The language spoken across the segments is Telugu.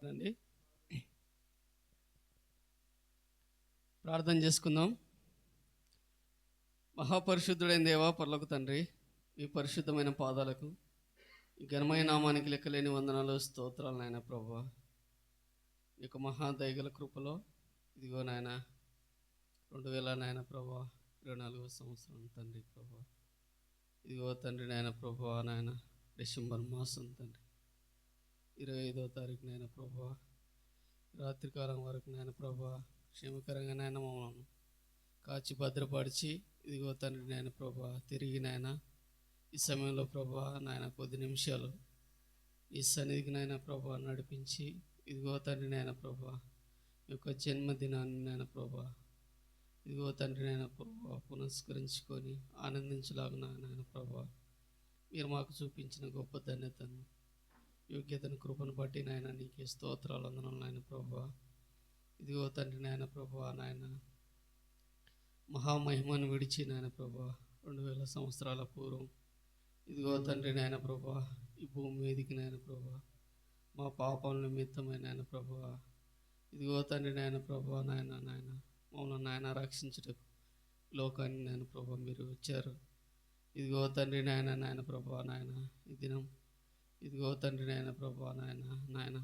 అండి ప్రార్థన చేసుకుందాం. మహాపరిశుద్ధుడైన దేవా, పరలోక తండ్రి, మీ పరిశుద్ధమైన పాదాలకు, ఈ ఘనమైన నామానికి లెక్కలేని వందనాలు, స్తోత్రాలు నాయన ప్రభువా. ఈ యొక్క మహాదయగల కృపలో ఇదిగో నాయన 2000 నాయన ప్రభువా 24వ సంవత్సరం తండ్రి ప్రభువా. ఇదిగో తండ్రి నాయన ప్రభువా నాయన డిసెంబర్ మాసం తండ్రి 25వ తారీఖు నాయన ప్రభువా రాత్రికాలం వరకు నాయన ప్రభువా క్షేమకరంగా నాయన మమ్మల్ని కాచి భద్రపరిచి ఇదిగో తండ్రి నాయన ప్రభువా తిరిగి నాయన ఈ సమయంలో ప్రభువా నాయన కొద్ది నిమిషాలు ఈ సన్నిధికి నాయన ప్రభువా నడిపించి ఇదిగో తండ్రి నాయన ప్రభువా ఈ యొక్క జన్మదినాన్ని నాయన ప్రభువా ఇదిగో తండ్రి నాయన ప్రభువా పునస్కరించుకొని ఆనందించలాగున నాయన ప్రభువా మీరు మాకు చూపించిన గొప్ప ధన్యతను యోగ్యతను కృపను బట్టి నాయన నీకే స్తోత్రాలు వందనాలు నాయన ప్రభువా. ఇదిగో తండ్రి నాయన ప్రభువా నాయన మహామహిమను విడిచి నాయన ప్రభువా 2000 సంవత్సరాల పూర్వం ఇదిగో తండ్రి నాయన ప్రభువా ఈ భూమి మీదికి నాయన ప్రభువా మా పాపం నిమిత్తమైన నాయన ప్రభువా ఇదిగో తండ్రి నాయన ప్రభువా నాయన నాయన మమ్మల్ని నాయన రక్షించుటకు లోకాన్ని నాయన ప్రభువా మీరు వచ్చారు. ఇదిగో తండ్రి నాయన నాయన ప్రభువా నాయన ఈ దినం ఇదిగో తండ్రి నాయన ప్రభువా నాయన నాయన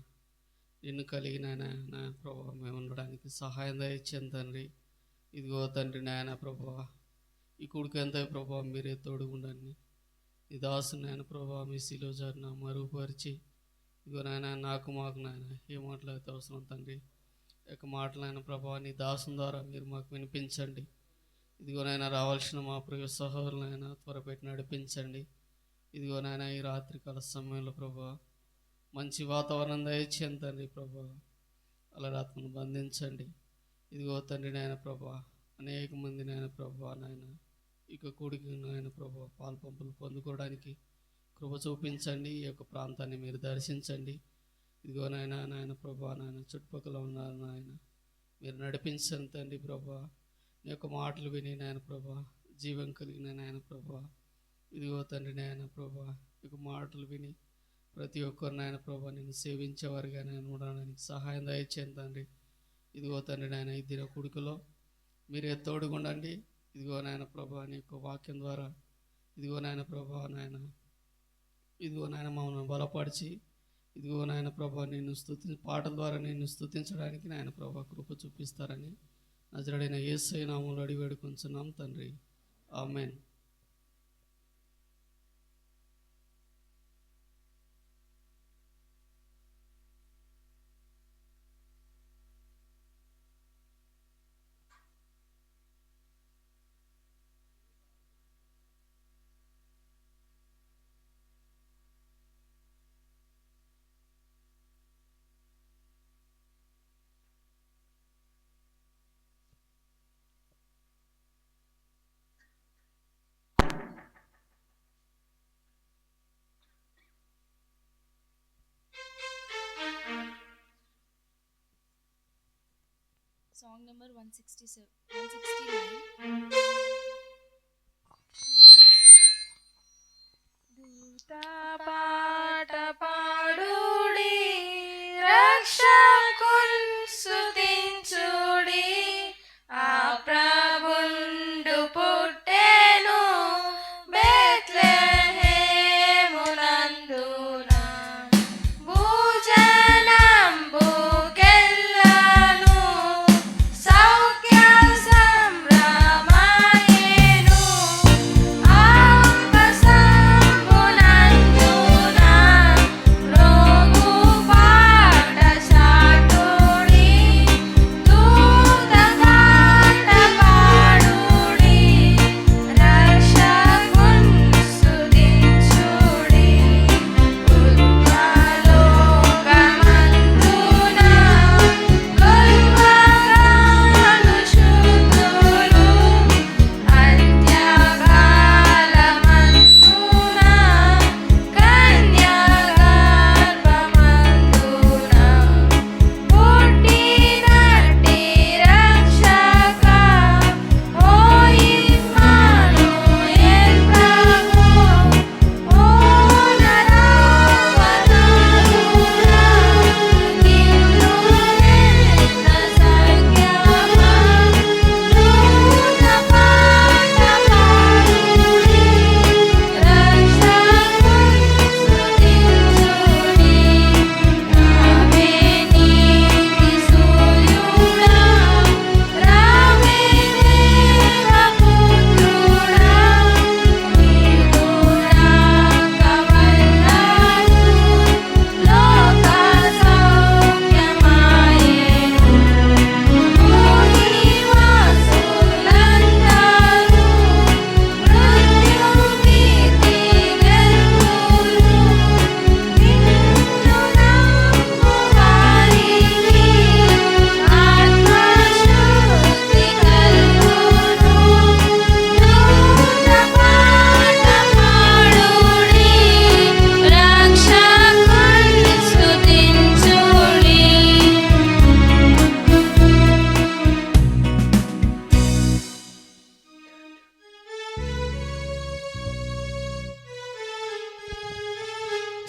నిన్ను కలిగి నాయన నాయన ప్రభువా మేము ఉండడానికి సహాయం దయచేయండి తండ్రి. ఇదిగో తండ్రి నాయన ప్రభువా ఈ కుడికి ఎంత ప్రభువా మీరే తోడుగుండండి. ఈ దాసు నాయన ప్రభువా మీ శిలువ జారిన మరుగుపరిచి ఇదిగో నాయన నాకు మాకు నాయన ఏ మాటలైతే అవసరం తండ్రి యొక్క మాటలైన ప్రభువా నీ దాసుని ద్వారా మీరు మాకు వినిపించండి. ఇదిగో నాయన రావాల్సిన మా ప్రియ సహోదరులైనా త్వరపెట్టి నడిపించండి. ఇదిగో నాయన ఈ రాత్రికాల సమయంలో ప్రభువా మంచి వాతావరణం దయచేయండి తండ్రి ప్రభువా అలా ఆత్మను బంధించండి. ఇదిగో తండ్రి నాయన ప్రభువా అనేక మంది నాయన ప్రభువా నాయన ఇక కూడికి నాయన ప్రభువా పాలు పంపులు పొందుకోవడానికి కృప చూపించండి. ఈ యొక్క ప్రాంతాన్ని మీరు దర్శించండి. ఇదిగో నాయన నాయన ప్రభువా నాయన చుట్టుపక్కల ఉన్నారు నాయన మీరు నడిపించండి తండ్రి ప్రభువా. నీ యొక్క మాటలు విని నాయన ప్రభువా జీవం కలిగిన నాయన ప్రభువా ఇదిగో తండ్రి నాయన ప్రభువా ఇక మాటలు విని ప్రతి ఒక్కరు నాయన ప్రభువా నేను సేవించేవారుగా నేను ఉండడానికి సహాయం దయచేయండి తండ్రి. ఇదిగో తండ్రి నాయన ఈ దిన కుడికలో మీరే తోడుగుండండి. ఇదిగో నాయన ప్రభువా నీ యొక్క వాక్యం ద్వారా ఇదిగో నాయన ప్రభువా నాయన ఇదిగో నాయన మమ్మల్ని బలపరిచి ఇదిగో నాయన ప్రభువా నిన్ను పాటల ద్వారా నిన్ను స్తుతించడానికి నాయన ప్రభువా కృప చూపిస్తారని నజరుడైన యేసయ్య నామములో అడిగి వేడుకొంచున్నాం తండ్రి, ఆమేన్. Song number 169. పాట పాడుడి రక్షకున్ స్తుతించుడి ఆ ప్రభుండు పుట్టెను బెత్లెహేమునందున భూజనంబుకెల్లను సౌఖ్య సంభ్రమ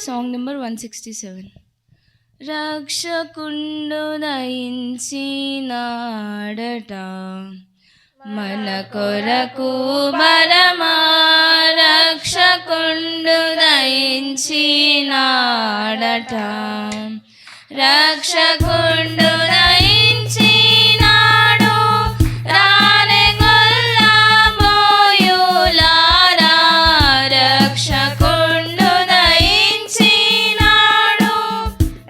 సాంగ్ నెంబర్ 167. రక్షకుండు దయించినాడట మన కొరకు బలమా, రక్షకుండు దయించినాడట, రక్షకుండు దయించినాడు, రానే గొల్లబోయులారా, రక్షకుండు దయించినాడు,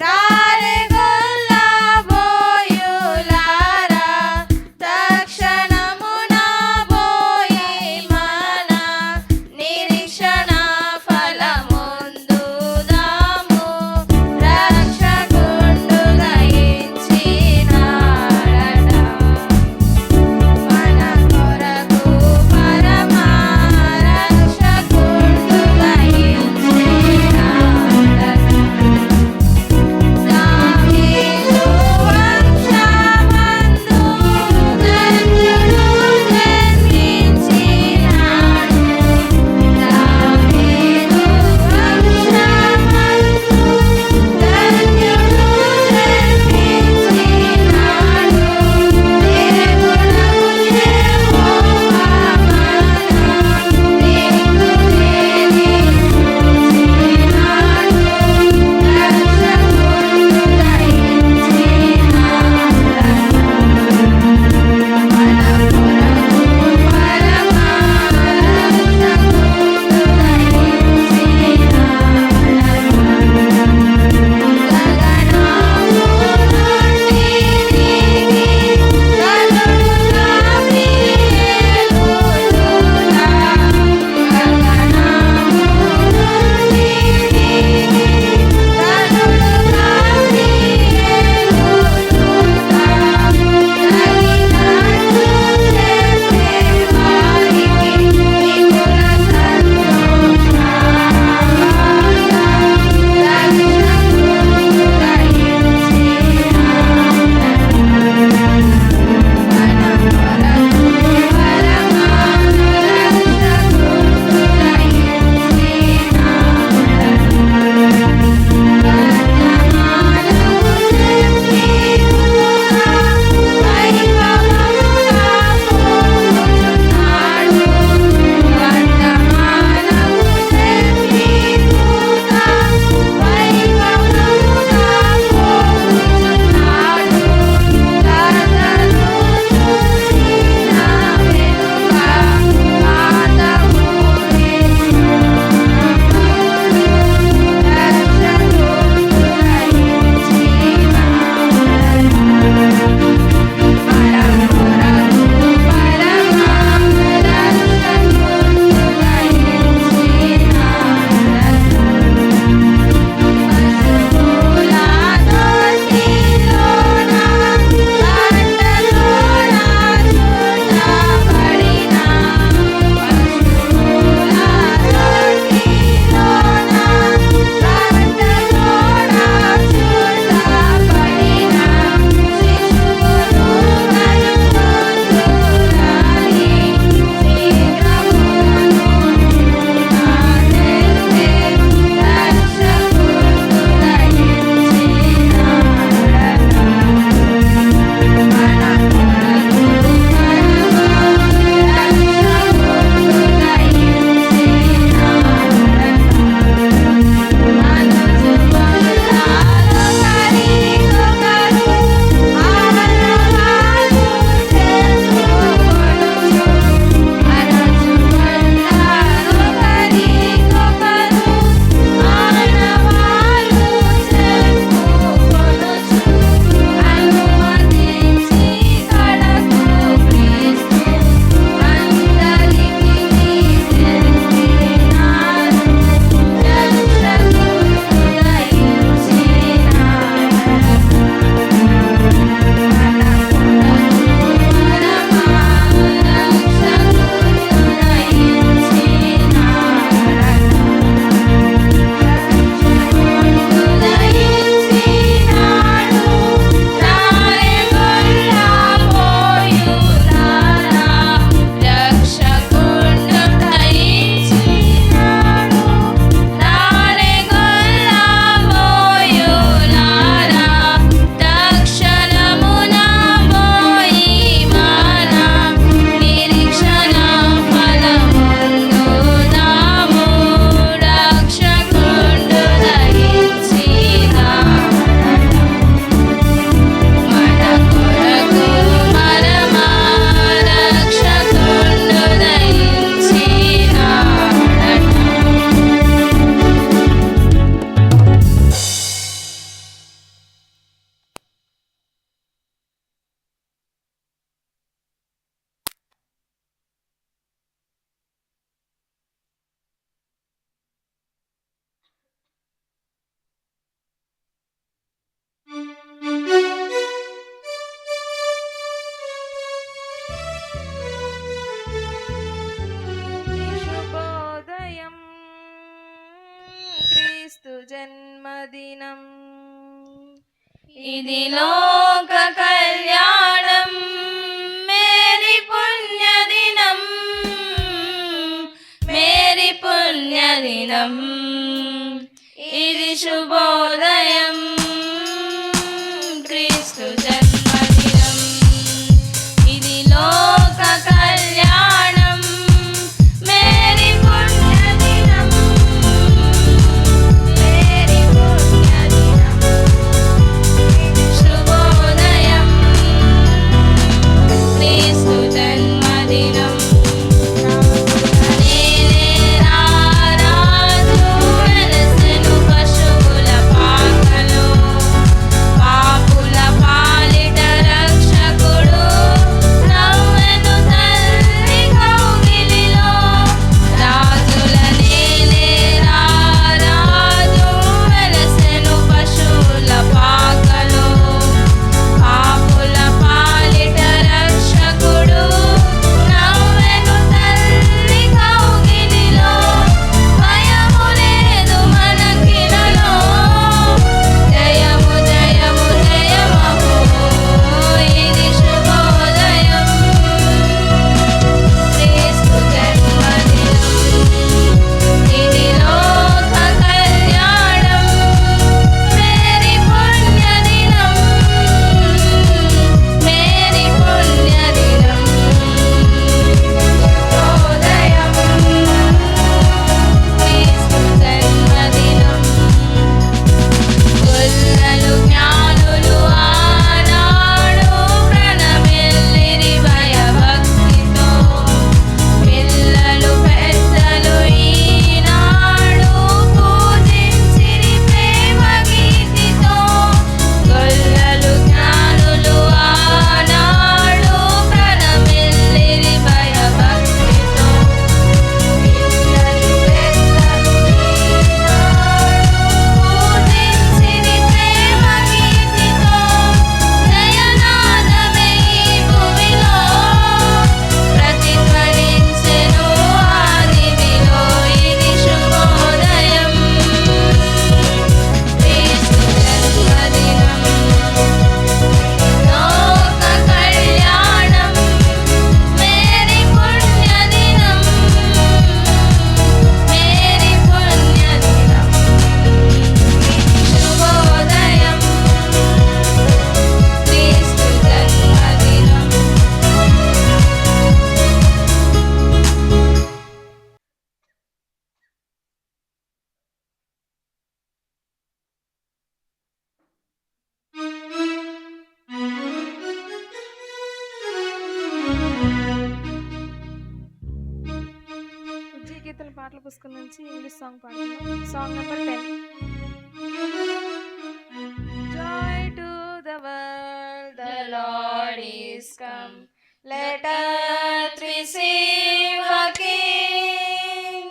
రానే గొల్లబోయులారా, తక్షణమున పోయి మన నిరీక్షణ ఫలమొందుదాము, రక్షకుండు దయించి క్రీస్తు జన్మదినం. ఇది లోక కళ్యాణం, మేరీ పుణ్యదినం, మేరీ పుణ్యదినం. ఇది శుభోదయం, క్రీస్తు జన్మదినం. ఇది లోక కళ్యాణం, మేరీ పుణ్యదినం, మేరీ పుణ్యదినం. ఇది శుభోదయం, క్రీస్తు జన్మదినం. గీతల పాటల పుస్తకం నుంచి ఇంగ్లీష్ సాంగ్ పాడుతున్నాం. Song number 10. Joy to the world, the Lord is come. Let earth receive her King.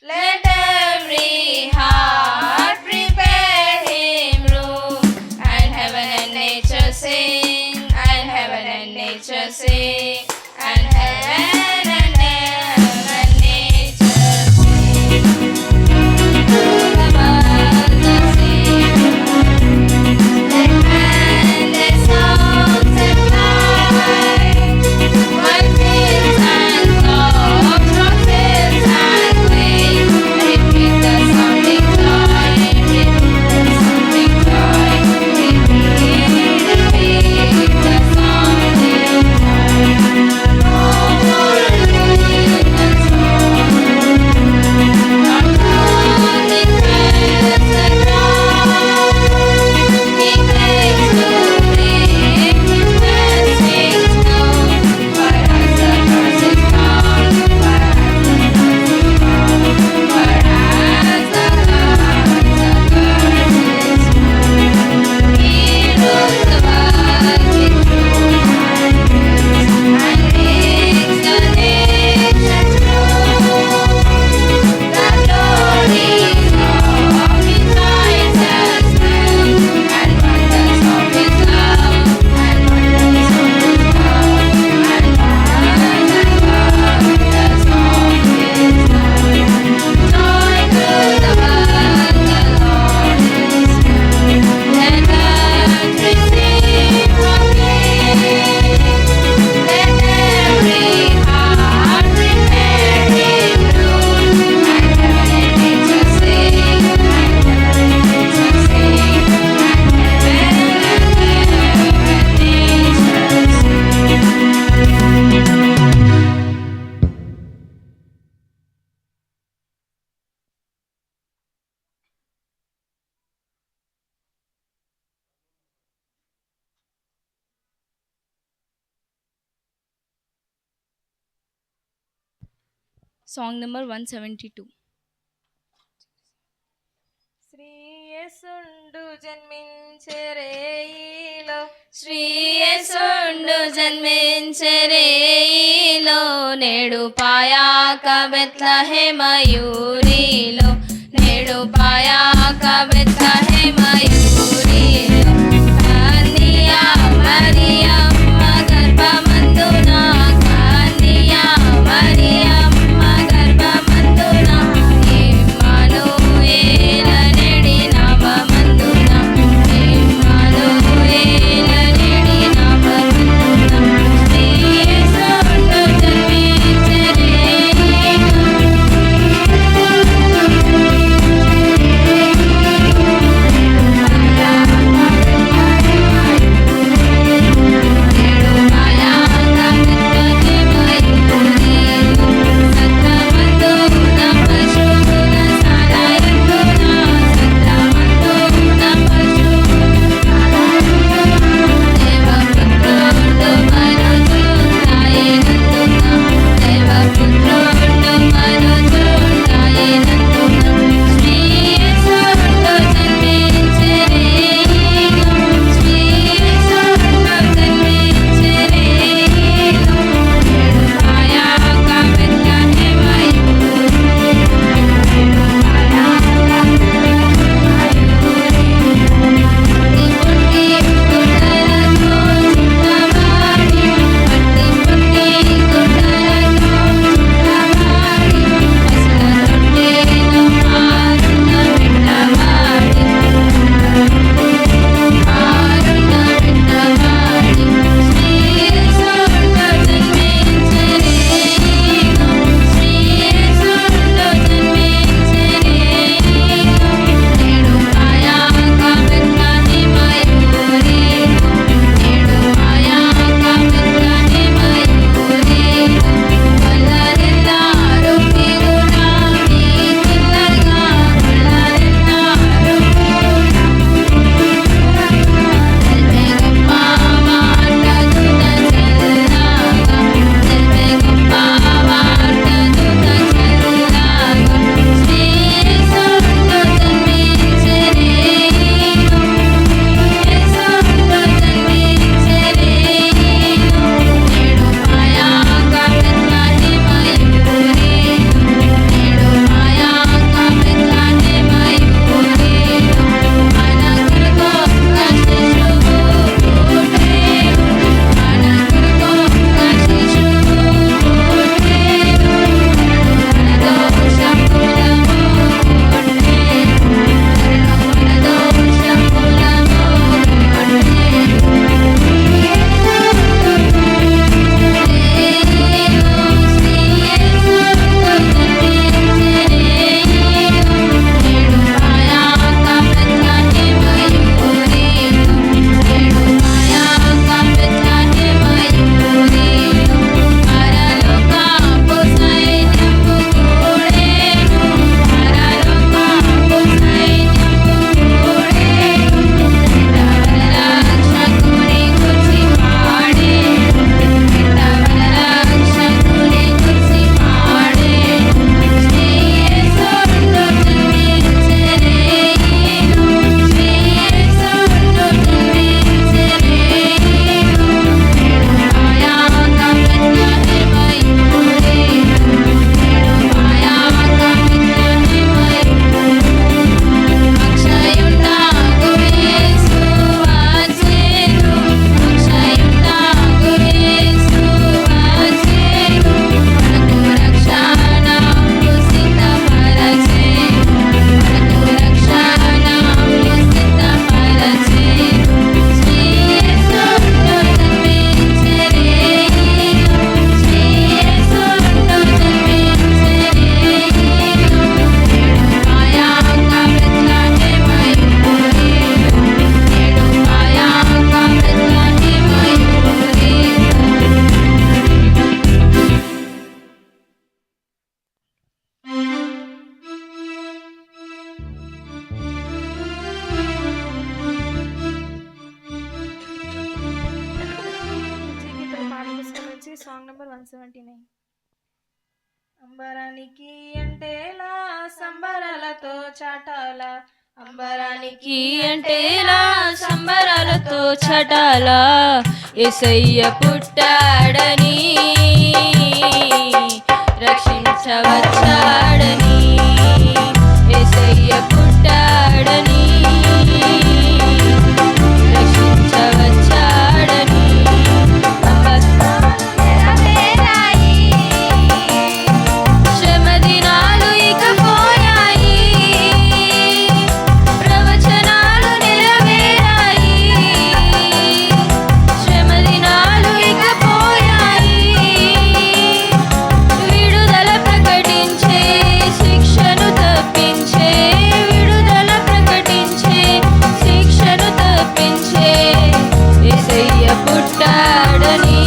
Let every heart prepare him room. And heaven and nature sing, and heaven and nature sing, and heaven and nature sing. The world the sing. Let man their songs and fly. While Song number 172. శ్రీయేసుండు జన్మించెరేయిలో శ్రీయేసుండు జన్మించెరేయిలో నేడు పాయాక బెత్లెహేమయూరిలో నేడు పాయాక బెత్లెహేమయూరిలో కన్యా మరియమ్మ గర్భమందున కన్యా మరియమ్మ గర్భమందున ఇమ్మానుయేల నేడి నామమందున ఇమ్మానుయేల నేడి నామమందున శ్రీయేసుండు సాంగ్ నెంబర్ 179. అంబరానికి అంటేలా సంబరాలతో చాటాల అంబరానికి అంటేలా సంబరాలతో చటాల యేసయ్య పుట్టాడని రక్షించవచ్చాడని యేసయ్య పుట్టాడని రక్షించవచ్చాడని శ్రమ దినాలు ఇక పోయాయి ప్రవచనాలు నెరవేరాయి శ్రమ దినాలు ఇక పోయాయి విడుదల ప్రకటించే శిక్షను తప్పించే విడుదల ప్రకటించే శిక్షను తప్పించే యేసయ్య పుట్టాడని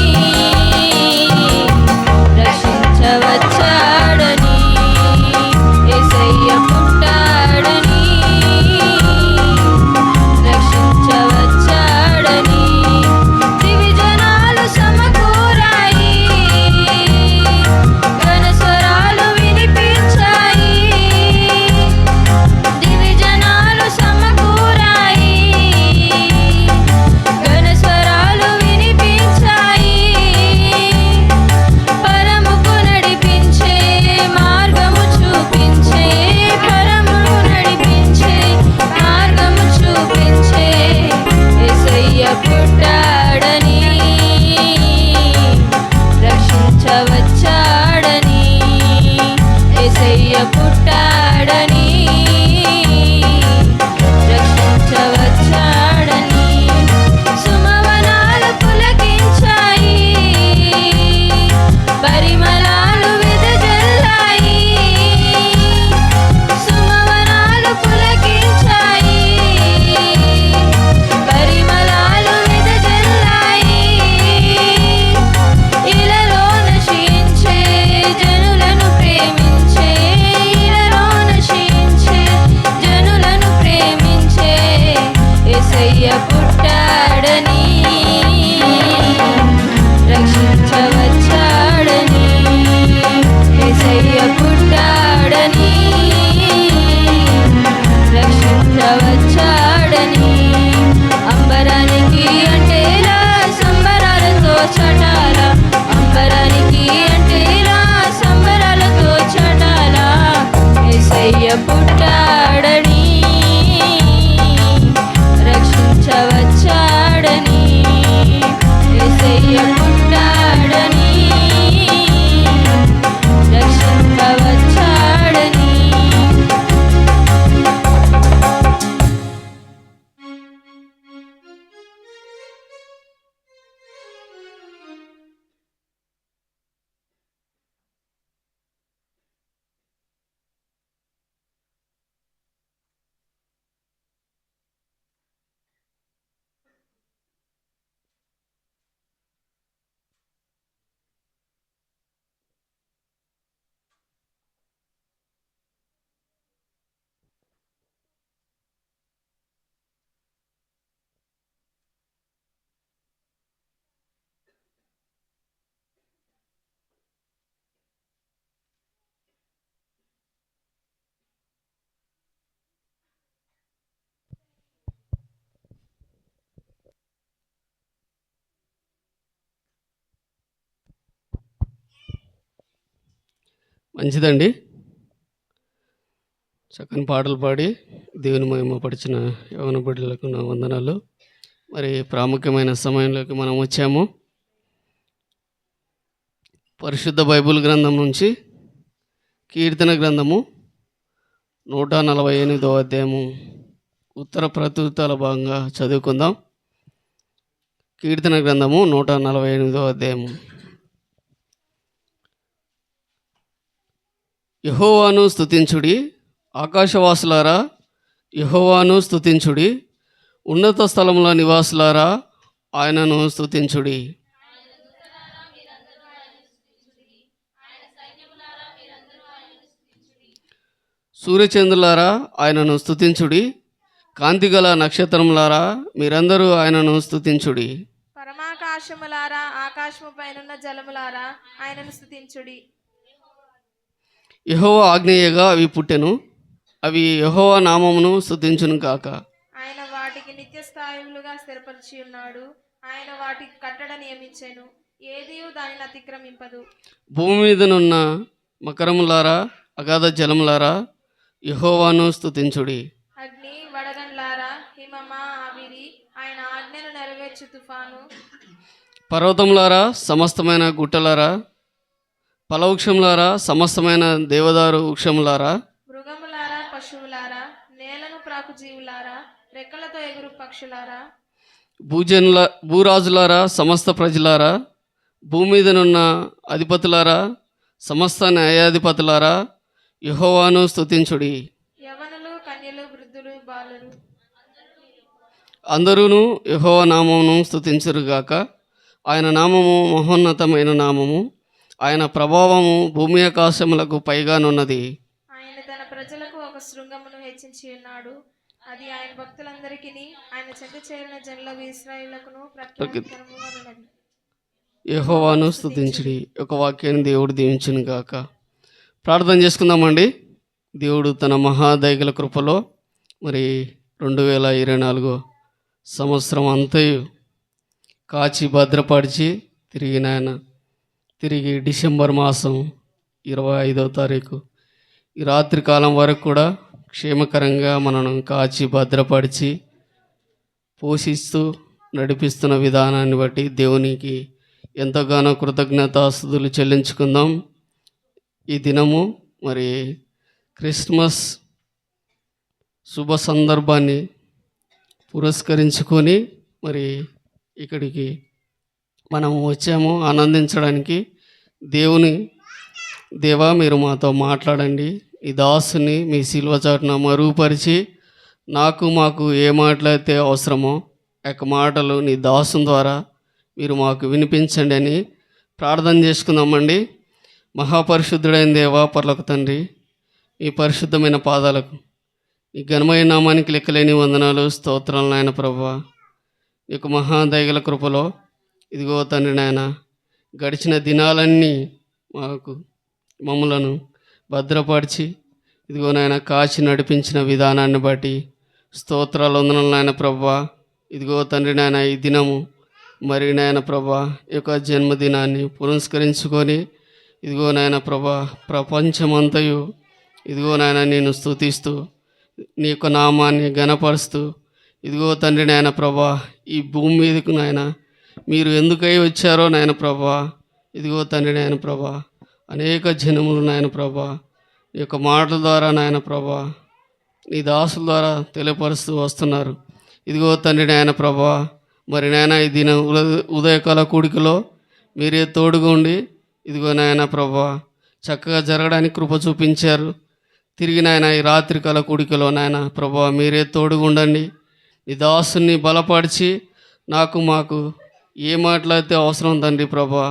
రక్షించవచ్చాడని యేసయ్య పుట్టాడని రక్షించవచ్చాడని దివిజనాలు సమకూరాయి ఘనస్వరాలు వినిపించాయి దివిజనాలు సమకూరాయి ఘనస్వరాలు వినిపించాయి పరముకు నడిపించే మార్గము చూపించే పరముకు నడిపించే మార్గము చూపించే యేసయ్య పుట్టాడని రక్షించవచ్చాడని యేసయ్య పుట్టాడని రక్షించవచ్చాడని సుమవనాలు పులకించాయి పరిమళాలు వెదజల్లాయి సుమవనాలు పులకించాయి పరిమళాలు వెదజల్లాయి ఇలలో నశించే జనులను ప్రేమించే ఇలలో నశించే జనులను ప్రేమించే యేసయ్య పుట్టాడని రక్షించవచ్చాడని యేసయ్య పుట్టాడని రక్షించవచ్చాడని అంబరానికి అంటేలా సంబరాలతో చటాల అంబరానికి అంటేలా సంబరాలతో చటాల యేసయ్య పుట్టాడని రక్షించవచ్చాడని యేసయ్య పుట్టాడని రక్షించవచ్చాడని మంచిదండి. చక్కని పాటలు పాడి దేవుని మహిమపరిచిన యవన బిడ్డలకు నా వందనాలు. మరి ప్రాముఖ్యమైన సమయంలోకి మనం వచ్చాము. పరిశుద్ధ బైబిల్ గ్రంథం నుంచి కీర్తన గ్రంథము 148వ అధ్యాయము ఉత్తర ప్రత్యుత్తరాల భాగంగా చదువుకుందాం. కీర్తన గ్రంథము 148వ అధ్యాయము. యెహోవాను స్తుతించుడి, ఆకాశవాసులారా యెహోవాను స్తుతించుడి, ఉన్నత స్థలముల నివాసులారా ఆయనను స్తుతించుడి. సూర్యచంద్రులారా ఆయనను స్తుతించుడి, కాంతిగల నక్షత్రములారా మీరందరూ ఆయనను స్తుతించుడి. పరమాకాశములారా ఆకాశము పైనున్న జలములారా ఆయనను స్తుతించుడి. యెహోవా ఆజ్ఞేయగా అవి పుట్టెను, అవి యెహోవా నామమును స్తుతించును గాక. ఆయన వాటికి నిత్య స్థాయిలుగా స్థిరపరిచి ఉన్నాడు. ఆయన వాటికి కట్టడ నియమించెను, ఏదియు దానిని అతిక్రమింపదు. భూమి మీదనున్న మకరములారా, అగాధ జలములారా, యెహోవాను స్తుతించుడి. అగ్ని వడగండ్లారా, హిమమా ఆవిరి, ఆయన ఆజ్ఞను నెరవేర్చు తుఫాను. పర్వతములారా, సమస్తమైన గుట్టలారా, ఫలవృక్షములారా, సమస్తమైన దేవదారు వృక్షములారా, మృగములారా, పశువులారా, నేలను ప్రాకు జీవులారా, రెక్కలతో ఎగురు పక్షులారా, భూరాజులారా, సమస్త ప్రజలారా, భూమి మీదనున్న అధిపతులారా, సమస్త న్యాయాధిపతులారా, యెహోవాను స్తుతించుడి. యవనులు, కన్యలు, వృద్ధులు, బాలురు అందరూను యెహోవా నామమును స్తుతించురుగాక. ఆయన నామము మహోన్నతమైన నామము, ఆయన ప్రభావము భూమి ఆకాశములకు పైగానున్నది. ఆయన తన ప్రజలకు ఒక శృంగమును హెచ్చించి ఉన్నాడు. అది ఆయన భక్తులందరికీ ఆయన చెంత చేరిన జనులకు ఇశ్రాయేలుకును ప్రఖ్యాతికరముగా ఉన్నది. యెహోవాను స్తుతించుడి. ఒక వాక్యాన్ని దేవుడు దీవించును గాక. ప్రార్థన చేసుకుందామండి. దేవుడు తన మహాదయగల కృపలో మరి 2024 సంవత్సరం అంతయు కాచి భద్రపరిచి తిరిగి డిసెంబర్ మాసం 25వ తారీఖు ఈ రాత్రి కాలం వరకు కూడా క్షేమకరంగా మనను కాచి భద్రపరిచి పోషిస్తూ నడిపిస్తున్న విధానాన్ని బట్టి దేవునికి ఎంతగానో కృతజ్ఞతాస్తుతులు చెల్లించుకుందాం. ఈ దినము మరి క్రిస్మస్ శుభ సందర్భాన్ని పురస్కరించుకొని మరి ఇక్కడికి మనం వచ్చాము ఆనందించడానికి. దేవా మీరు మాతో మాట్లాడండి, ఈ దాసుని మీ శిలువ చాటున మరుగుపరిచి మాకు ఏ మాటలైతే అవసరమో ఆ మాటలు నీ దాసుని ద్వారా మీరు మాకు వినిపించండి అని ప్రార్థన చేసుకుందామండి. మహాపరిశుద్ధుడైన దేవా, పరలోక తండ్రి, ఈ పరిశుద్ధమైన పాదాలకు ఈ ఘనమైన నామానికి లెక్కలేని వందనాలు, స్తోత్రాలు నాయన ప్రభువా. ఈ యొక్క మహాదయగల కృపలో ఇదిగో తండ్రి నాయన, గడిచిన దినాలన్నీ మమ్మలను భద్రపరిచి ఇదిగో నాయన కాచి నడిపించిన విధానాన్ని బట్టి స్తోత్రాలు వందనాలు నాయన ప్రభువా. ఇదిగో తండ్రి నాయన, ఈ దినము మరి నాయన ప్రభా ఈ యొక్క జన్మదినాన్ని పురస్కరించుకొని ఇదిగో నాయన ప్రభా ప్రపంచమంతయు ఇదిగో నాయన నేను స్తుతిస్తూ నీ యొక్క నామాన్ని ఘనపరుస్తూ ఇదిగో తండ్రి నాయన ప్రభా ఈ భూమి మీదకు నాయన మీరు ఎందుకై వచ్చారో నాయన ప్రభా, ఇదిగో తండ్రి నాయన ప్రభా అనేక జనములు నాయన ప్రభా ఈ యొక్క మాటల ద్వారా నాయన ప్రభా నీ దాసుల ద్వారా తెలియపరుస్తూ వస్తున్నారు. ఇదిగో తండ్రి నాయన ప్రభా మరి నాయన ఈ దిన ఉదయకాల కూడికలో మీరే తోడుగా ఉండి ఇదిగో నాయన ప్రభా చక్కగా జరగడానికి కృప చూపించారు. తిరిగి నాయన ఈ రాత్రికాల కూడికలో నాయన ప్రభా మీరే తోడుగా ఉండండి. నీ దాసుని బలపరిచి మాకు ఏ మాటలైతే అవసరం తండ్రి ప్రభా,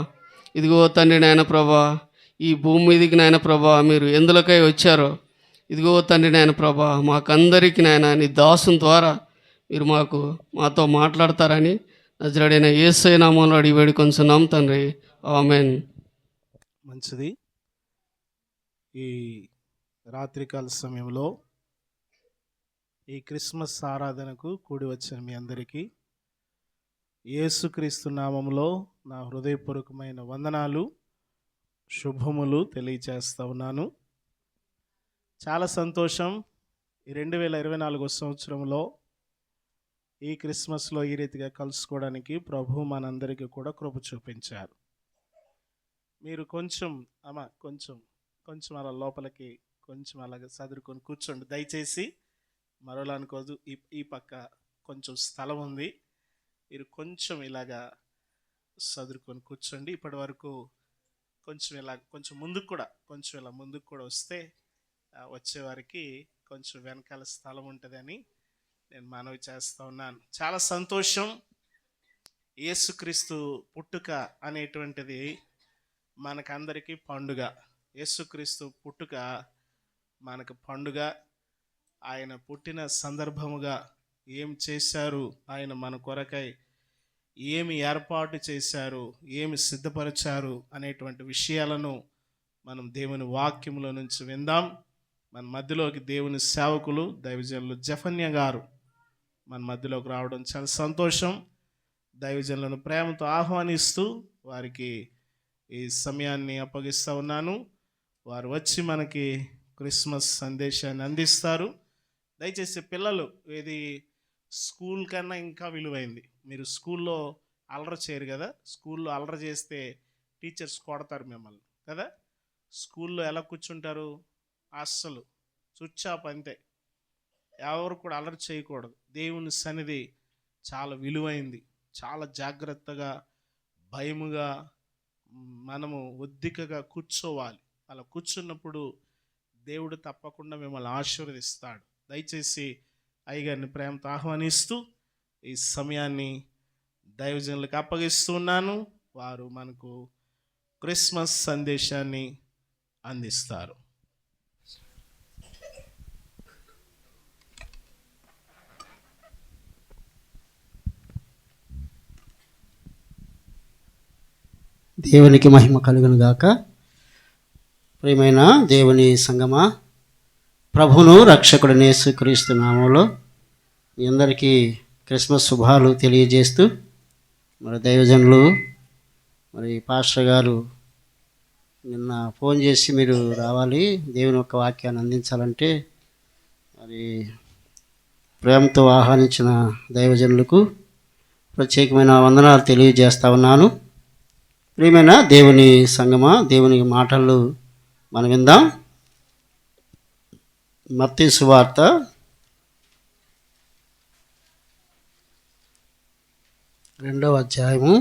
ఇదిగో తండ్రి నాయన ప్రభా ఈ భూమి మీదకి నాయన ప్రభా మీరు ఎందులకై వచ్చారో ఇదిగో తండ్రి నాయన ప్రభా మాకందరికీ నాయన నీ దాసుని ద్వారా మీరు మాతో మాట్లాడతారని నజరేయుడైన యేసయ్య నామములో అడిగి వేడుకొంచున్నాం తండ్రి, ఆమేన్. మంచిది. ఈ రాత్రికాల సమయంలో ఈ క్రిస్మస్ ఆరాధనకు కూడి వచ్చిన మీ అందరికీ యేసుక్రీస్తు నామములో నా హృదయపూర్వకమైన వందనాలు, శుభములు తెలియచేస్తా ఉన్నాను. చాలా సంతోషం. ఈ 2024 సంవత్సరంలో ఈ క్రిస్మస్లో ఈ రీతిగా కలుసుకోవడానికి ప్రభు మనందరికీ కూడా కృప చూపించారు. మీరు కొంచెం కొంచెం అలా లోపలికి కొంచెం అలాగ సదురుకొని కూర్చోండి దయచేసి. మరోలా అనుకోదు, ఈ పక్క కొంచెం స్థలం ఉంది, మీరు కొంచెం ఇలాగా సదురుకొని కూర్చోండి. ఇప్పటి వరకు కొంచెం ముందుకు కూడా వస్తే వచ్చేవారికి కొంచెం వెనకాల స్థలం ఉంటుందని నేను మనవి చేస్తూ ఉన్నాను. చాలా సంతోషం. యేసుక్రీస్తు పుట్టుక అనేటువంటిది మనకందరికీ పండుగ. యేసుక్రీస్తు పుట్టుక మనకు పండుగ. ఆయన పుట్టిన సందర్భముగా ఏం చేశారు, ఆయన మన కొరకై ఏమి ఏర్పాటు చేశారు, ఏమి సిద్ధపరిచారు అనేటువంటి విషయాలను మనం దేవుని వాక్యములో నుంచి విందాం. మన మధ్యలోకి దేవుని సేవకులు దైవజనులు జఫన్య గారు మన మధ్యలోకి రావడం చాలా సంతోషం. దైవజనులను ప్రేమతో ఆహ్వానిస్తూ వారికి ఈ సమయాన్ని అప్పగిస్తూ ఉన్నాను. వారు వచ్చి మనకి క్రిస్మస్ సందేశాన్ని అందిస్తారు. దయచేసి పిల్లలు, ఇది స్కూల్ కన్నా ఇంకా విలువైంది. మీరు స్కూల్లో అల్లరి చేయరు కదా. స్కూల్లో అల్లరి చేస్తే టీచర్స్ కొడతారు మిమ్మల్ని కదా. స్కూల్లో ఎలా కూర్చుంటారు? అస్సలు చుచ్చాప్ అంతే. ఎవరు కూడా అల్లరి చేయకూడదు. దేవుని సన్నిధి చాలా విలువైంది. చాలా జాగ్రత్తగా, భయముగా మనము ఒద్దికగా కూర్చోవాలి. అలా కూర్చున్నప్పుడు దేవుడు తప్పకుండా మిమ్మల్ని ఆశీర్వదిస్తాడు. దయచేసి అయ్యగారిని ప్రేమతో ఆహ్వానిస్తూ ఈ సమయాన్ని దైవజనులకు అప్పగిస్తున్నాను. వారు మనకు క్రిస్మస్ సందేశాన్ని అందిస్తారు. దేవునికి మహిమ కలుగును గాక. ప్రియమైన దేవుని సంగమా, ప్రభును రక్షకుడిని యేసుక్రీస్తు నామములో మీ అందరికీ క్రిస్మస్ శుభాలు తెలియజేస్తూ, మరి దైవజనులు మరి పాస్టర్ గారు నిన్న ఫోన్ చేసి మీరు రావాలి, దేవుని యొక్క వాక్యాన్ని అందించాలంటే మరి ప్రేమతో ఆహ్వానించిన దైవజనులకు ప్రత్యేకమైన వందనాలు తెలియజేస్తా ఉన్నాను. ప్రియమైన దేవుని సంగమా, దేవుని మాటలు మనం విందాం. మత్తయి సువార్త 2వ అధ్యాయము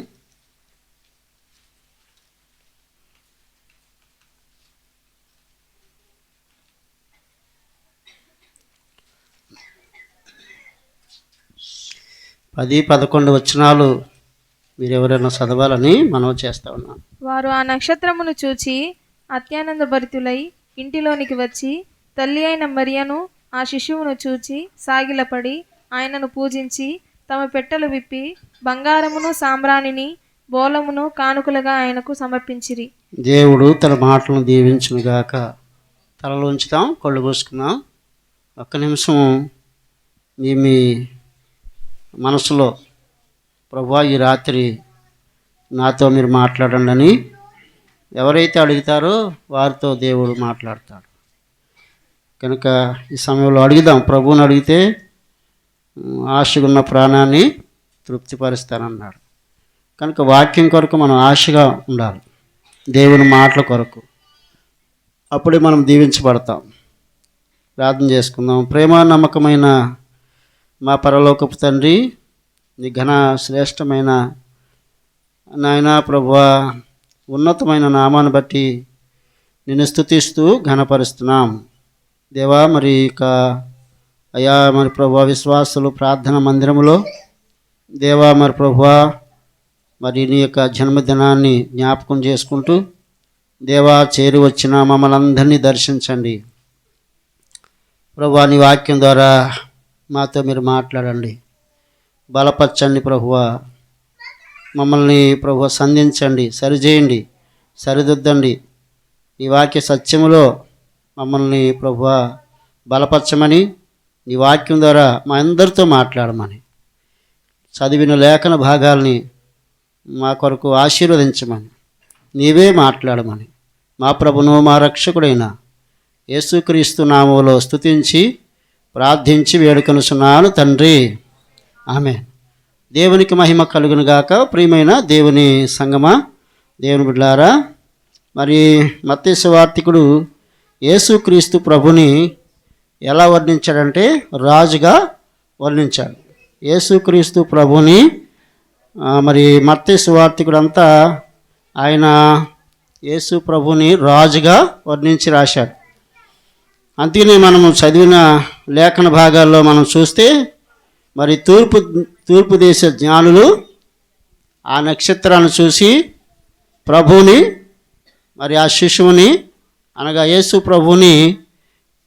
10-11 వచనాలు మీరు ఎవరైనా చదవాలని మనం చేస్తా ఉన్నాం. వారు ఆ నక్షత్రమును చూచి అత్యానంద భరితులై ఇంటిలోనికి వచ్చి తల్లి అయిన మరియను ఆ శిశువును చూచి సాగిలపడి ఆయనను పూజించి తమ పెట్టెలు విప్పి బంగారమును సాంబ్రాణిని బోలమును కానుకలుగా ఆయనకు సమర్పించిరి. దేవుడు తన మాటలను దీవించునుగాక. తలలో ఉంచుతాం, కళ్ళు మూసుకుందాం. ఒక్క నిమిషం మీ మనసులో ప్రభువా ఈ రాత్రి నాతో మీరు మాట్లాడండి అని ఎవరైతే అడుగుతారో వారితో దేవుడు మాట్లాడతాడు. కనుక ఈ సమయంలో అడుగుదాం. ప్రభువుని అడిగితే ఆశగున్న ప్రాణాన్ని తృప్తిపరుస్తానన్నాడు. కనుక వాక్యం కొరకు మనం ఆశగా ఉండాలి, దేవుని మాటల కొరకు. అప్పుడే మనం దీవించబడతాం. ప్రార్థన చేసుకుందాం. ప్రేమ నమ్మకమైన మా పరలోకపు తండ్రి, నీ ఘన శ్రేష్టమైన నాయనా ప్రభువా, ఉన్నతమైన నామాన్ని బట్టి నిన్ను స్తుతిస్తూ ఘనపరుస్తున్నాం దేవా. మరి ఇక అయా మరి ప్రభువా విశ్వాసులు ప్రార్థన మందిరములో దేవా మరి ప్రభువా మరి నీ యొక్క జన్మదినాన్ని జ్ఞాపకం చేసుకుంటూ దేవా చేరి వచ్చిన మమ్మల్ని అందరినీ దర్శించండి ప్రభువా. నీ వాక్యం ద్వారా మాతో మీరు మాట్లాడండి, బలపరచండి ప్రభువా. మమ్మల్ని ప్రభువా సంధించండి, సరిచేయండి, సరిదిద్దండి. నీ వాక్య సత్యములో మమ్మల్ని ప్రభువా బలపరచమని, నీ వాక్యం ద్వారా మా అందరితో మాట్లాడమని, చదివిన లేఖన భాగాల్ని మా కొరకు ఆశీర్వదించమని, నీవే మాట్లాడమని మా ప్రభును మా రక్షకుడైన యేసుక్రీస్తు నామములో స్తుతించి ప్రార్థించి వేడుకొనుచున్నాను తండ్రి, ఆమేన్. దేవునికి మహిమ కలుగును గాక. ప్రియమైన దేవుని సంగమా, దేవుని బిడ్డలారా, మరి మత్తయి సువార్తికుడు యేసుక్రీస్తు ప్రభుని ఎలా వర్ణించాడంటే రాజుగా వర్ణించాడు. యేసుక్రీస్తు ప్రభుని మరి మత్తయి సువార్తికుడు అంతా ఆయన యేసు ప్రభుని రాజుగా వర్ణించి రాశాడు. అందుకనే మనము చదివిన లేఖన భాగాల్లో మనం చూస్తే మరి తూర్పు దేశ జ్ఞానులు ఆ నక్షత్రాన్ని చూసి ప్రభువుని మరి ఆ శిశువుని అనగా యేసు ప్రభువుని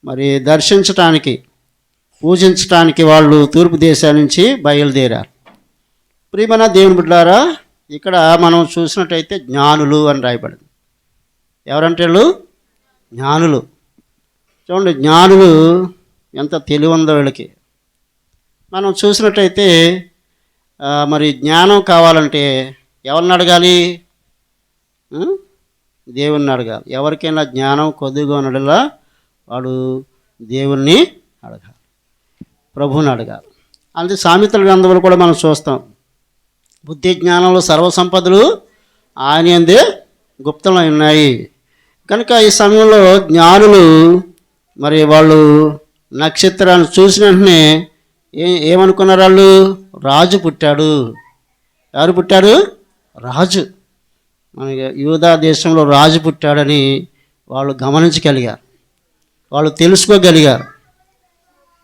మరి దర్శించటానికి, పూజించటానికి వాళ్ళు తూర్పు దేశం నుంచి బయలుదేరారు. ప్రియమైన దేవుని బిడ్డలారా, ఇక్కడ మనం చూసినట్టయితే జ్ఞానులు అని రాయబడింది. ఎవరంటే వీళ్ళు జ్ఞానులు. చూడండి, జ్ఞానులు ఎంత తెలివి ఉందో వీళ్ళకి. మనం చూసినట్టయితే మరి జ్ఞానం కావాలంటే ఎవరిని అడగాలి? దేవుణ్ణి అడగాలి. ఎవరికైనా జ్ఞానం కొద్దిగా ఉన్నలా వాడు దేవుణ్ణి అడగాలి, ప్రభువుని అడగాలి. అంటే సామెతల గ్రంథంలో కూడా మనం చూస్తాం, బుద్ధి జ్ఞానంలో సర్వసంపదలు ఆయన యందే గుప్తమై ఉన్నాయి. కనుక ఈ సమయంలో జ్ఞానులు మరి వాళ్ళు నక్షత్రాన్ని చూసిన వెంటనే ఏమనుకున్నారు? వాళ్ళు రాజు పుట్టాడు. ఎవరు పుట్టారు? రాజు. మన యూదా దేశంలో రాజు పుట్టాడని వాళ్ళు గమనించగలిగారు, వాళ్ళు తెలుసుకోగలిగారు.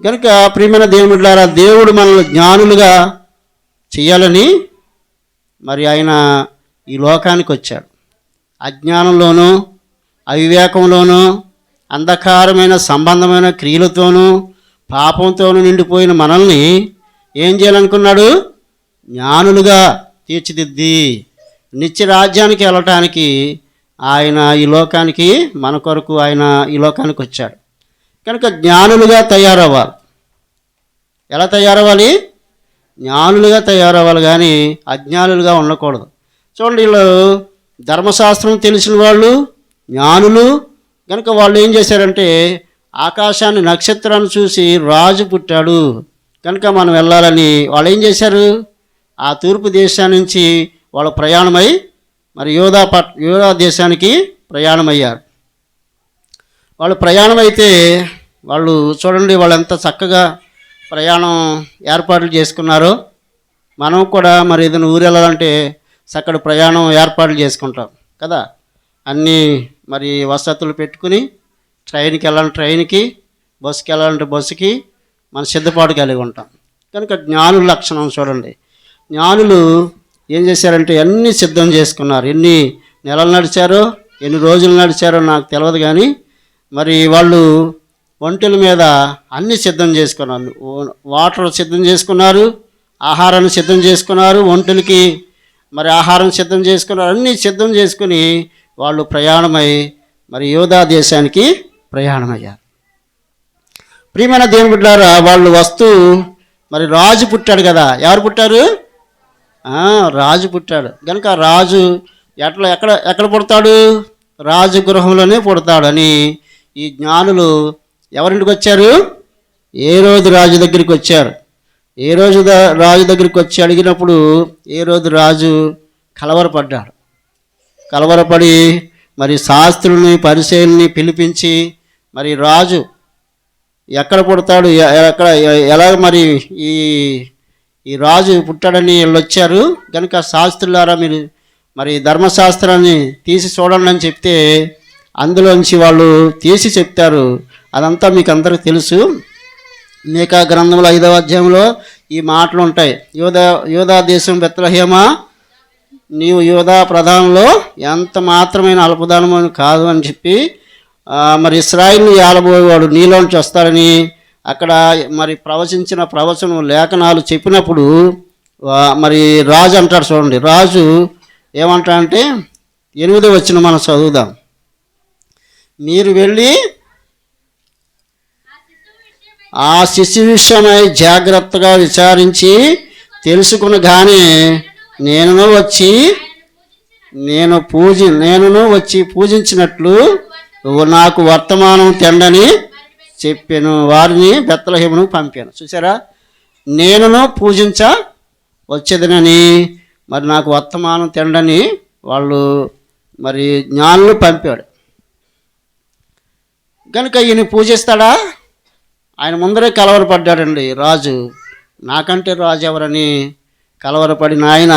కనుక ప్రియమైన దేవుని బిడ్డలారా, దేవుడు మనల్ని జ్ఞానులుగా చేయాలని మరి ఆయన ఈ లోకానికి వచ్చాడు. అజ్ఞానంలోనూ అవివేకంలోనూ అంధకారమైన సంబంధమైన క్రియలతోనూ పాపంతోనూ నిండిపోయిన మనల్ని ఏం చేయాలనుకున్నాడు? జ్ఞానులుగా తీర్చిదిద్ది నిత్య రాజ్యానికి వెళ్ళటానికి ఆయన ఈ లోకానికి, మన కొరకు ఆయన ఈ లోకానికి వచ్చాడు. కనుక జ్ఞానులుగా తయారవ్వాలి. ఎలా తయారవ్వాలి? జ్ఞానులుగా తయారవ్వాలి, కానీ అజ్ఞానులుగా ఉండకూడదు. చూడండి, వీళ్ళు ధర్మశాస్త్రం తెలిసిన వాళ్ళు, జ్ఞానులు. కనుక వాళ్ళు ఏం చేశారంటే ఆకాశాన్ని, నక్షత్రాన్ని చూసి రాజు పుట్టాడు కనుక మనం వెళ్ళాలని వాళ్ళు ఏం చేశారు? ఆ తూర్పు దేశం నుంచి వాళ్ళు ప్రయాణమై మరి యోధా దేశానికి ప్రయాణమయ్యారు. వాళ్ళు ప్రయాణమైతే వాళ్ళు చూడండి, వాళ్ళు ఎంత చక్కగా ప్రయాణం ఏర్పాట్లు చేసుకున్నారో. మనం కూడా మరి ఏదైనా ఊరు వెళ్ళాలంటే చక్కటి ప్రయాణం ఏర్పాట్లు చేసుకుంటాం కదా. అన్నీ మరి వసతులు పెట్టుకుని ట్రైన్కి వెళ్ళాలంటే ట్రైన్కి, బస్సుకి వెళ్ళాలంటే బస్సుకి మన సిద్ధపాటు కలిగి ఉంటాం. కనుక జ్ఞానుల లక్షణం చూడండి, జ్ఞానులు ఏం చేశారంటే అన్నీ సిద్ధం చేసుకున్నారు. ఎన్ని నెలలు నడిచారో, ఎన్ని రోజులు నడిచారో నాకు తెలియదు, కానీ మరి వాళ్ళు ఒంటెల మీద అన్నీ సిద్ధం చేసుకున్నారు. వాటర్ సిద్ధం చేసుకున్నారు, ఆహారాన్ని సిద్ధం చేసుకున్నారు, ఒంటెలకి మరి ఆహారం సిద్ధం చేసుకున్నారు. అన్నీ సిద్ధం చేసుకుని వాళ్ళు ప్రయాణమై మరి యోధా దేశానికి ప్రయాణమయ్యారు. ప్రియమైన దేవుని బిడ్డలారా, వాళ్ళు వస్తూ మరి రాజు పుట్టాడు కదా. ఎవరు పుట్టారు? రాజు పుట్టాడు. కనుక రాజు ఎక్కడ పుడతాడు? రాజగృహంలోనే పుడతాడని ఈ జ్ఞానులు ఎవరింటికి వచ్చారు? ఏ రోజు రాజు దగ్గరికి వచ్చారు. ఏ రోజు రాజు దగ్గరికి వచ్చి అడిగినప్పుడు ఏ రోజు రాజు కలవరపడ్డాడు. కలవరపడి మరి శాస్త్రుల్ని, పరిసయ్యుల్ని పిలిపించి మరి రాజు ఎక్కడ పుడతాడు, ఎలా మరి ఈ రాజు పుట్టాడని వీళ్ళు వచ్చారు. కనుక శాస్త్రులారా మీరు మరి ధర్మశాస్త్రాన్ని తీసి చూడండి అని చెప్తే అందులోంచి వాళ్ళు తీసి చెప్తారు. అదంతా మీకు అందరికీ తెలుసు. మీకా గ్రంథంలో 5వ అధ్యాయంలో ఈ మాటలు ఉంటాయి. యోధా దేశం బెత్లెహేమా, నీవు యోధా ప్రధానంలో ఎంత మాత్రమైన అల్పదానమని కాదు అని చెప్పి మరి ఇశ్రాయేలుని ఏలబోయేవాడు నీలోంచి వస్తాడని అక్కడ మరి ప్రవచించిన ప్రవచనం లేఖనాలు చెప్పినప్పుడు మరి రాజు అంటాడు. చూడండి, రాజు ఏమంటాడంటే 8వ వచనం మనం చదువుదాం. మీరు వెళ్ళి ఆ శిశు విషయమై జాగ్రత్తగా విచారించి తెలుసుకునగానే నేనును వచ్చి పూజించినట్లు నువ్వు నాకు వర్తమానం తెండని చెప్పాను. వారిని బెత్లెహేమును పంపాను. చూసారా, నేనును పూజించ వచ్చేదనని మరి నాకు వర్తమానం తెండని వాళ్ళు మరి జ్ఞానులు పంపాడు. కనుక ఈయన పూజిస్తాడా? ఆయన ముందరే కలవరపడ్డాడండి రాజు. నాకంటే రాజు ఎవరని కలవరపడిన ఆయన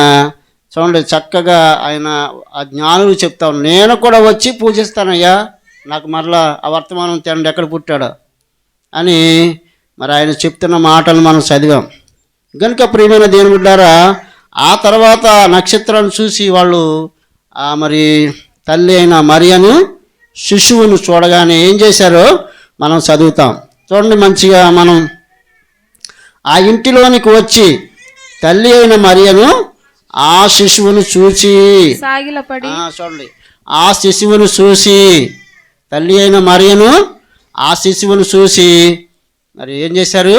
చూడండి, చక్కగా ఆయన ఆ జ్ఞానులు చెప్తా నేను కూడా వచ్చి పూజిస్తానయ్యా, నాకు మరలా ఆ వర్తమానం తెండి ఎక్కడ పుట్టాడో అని మరి ఆయన చెప్తున్న మాటలు మనం చదివాం. కనుక ప్రియమైన దేవుని బిడ్డారా, ఆ తర్వాత నక్షత్రాన్ని చూసి వాళ్ళు మరి తల్లి అయిన మరియను శిశువును చూడగానే ఏం చేశారో మనం చదువుతాం. చూడండి, మంచిగా మనం ఆ ఇంటిలోనికి వచ్చి తల్లి అయిన మరియను ఆ శిశువును చూచి సాగిలపడి చూడండి, ఆ శిశువును చూసి, తల్లి అయిన మరియను ఆ శిశువును చూసి మరి ఏం చేశారు?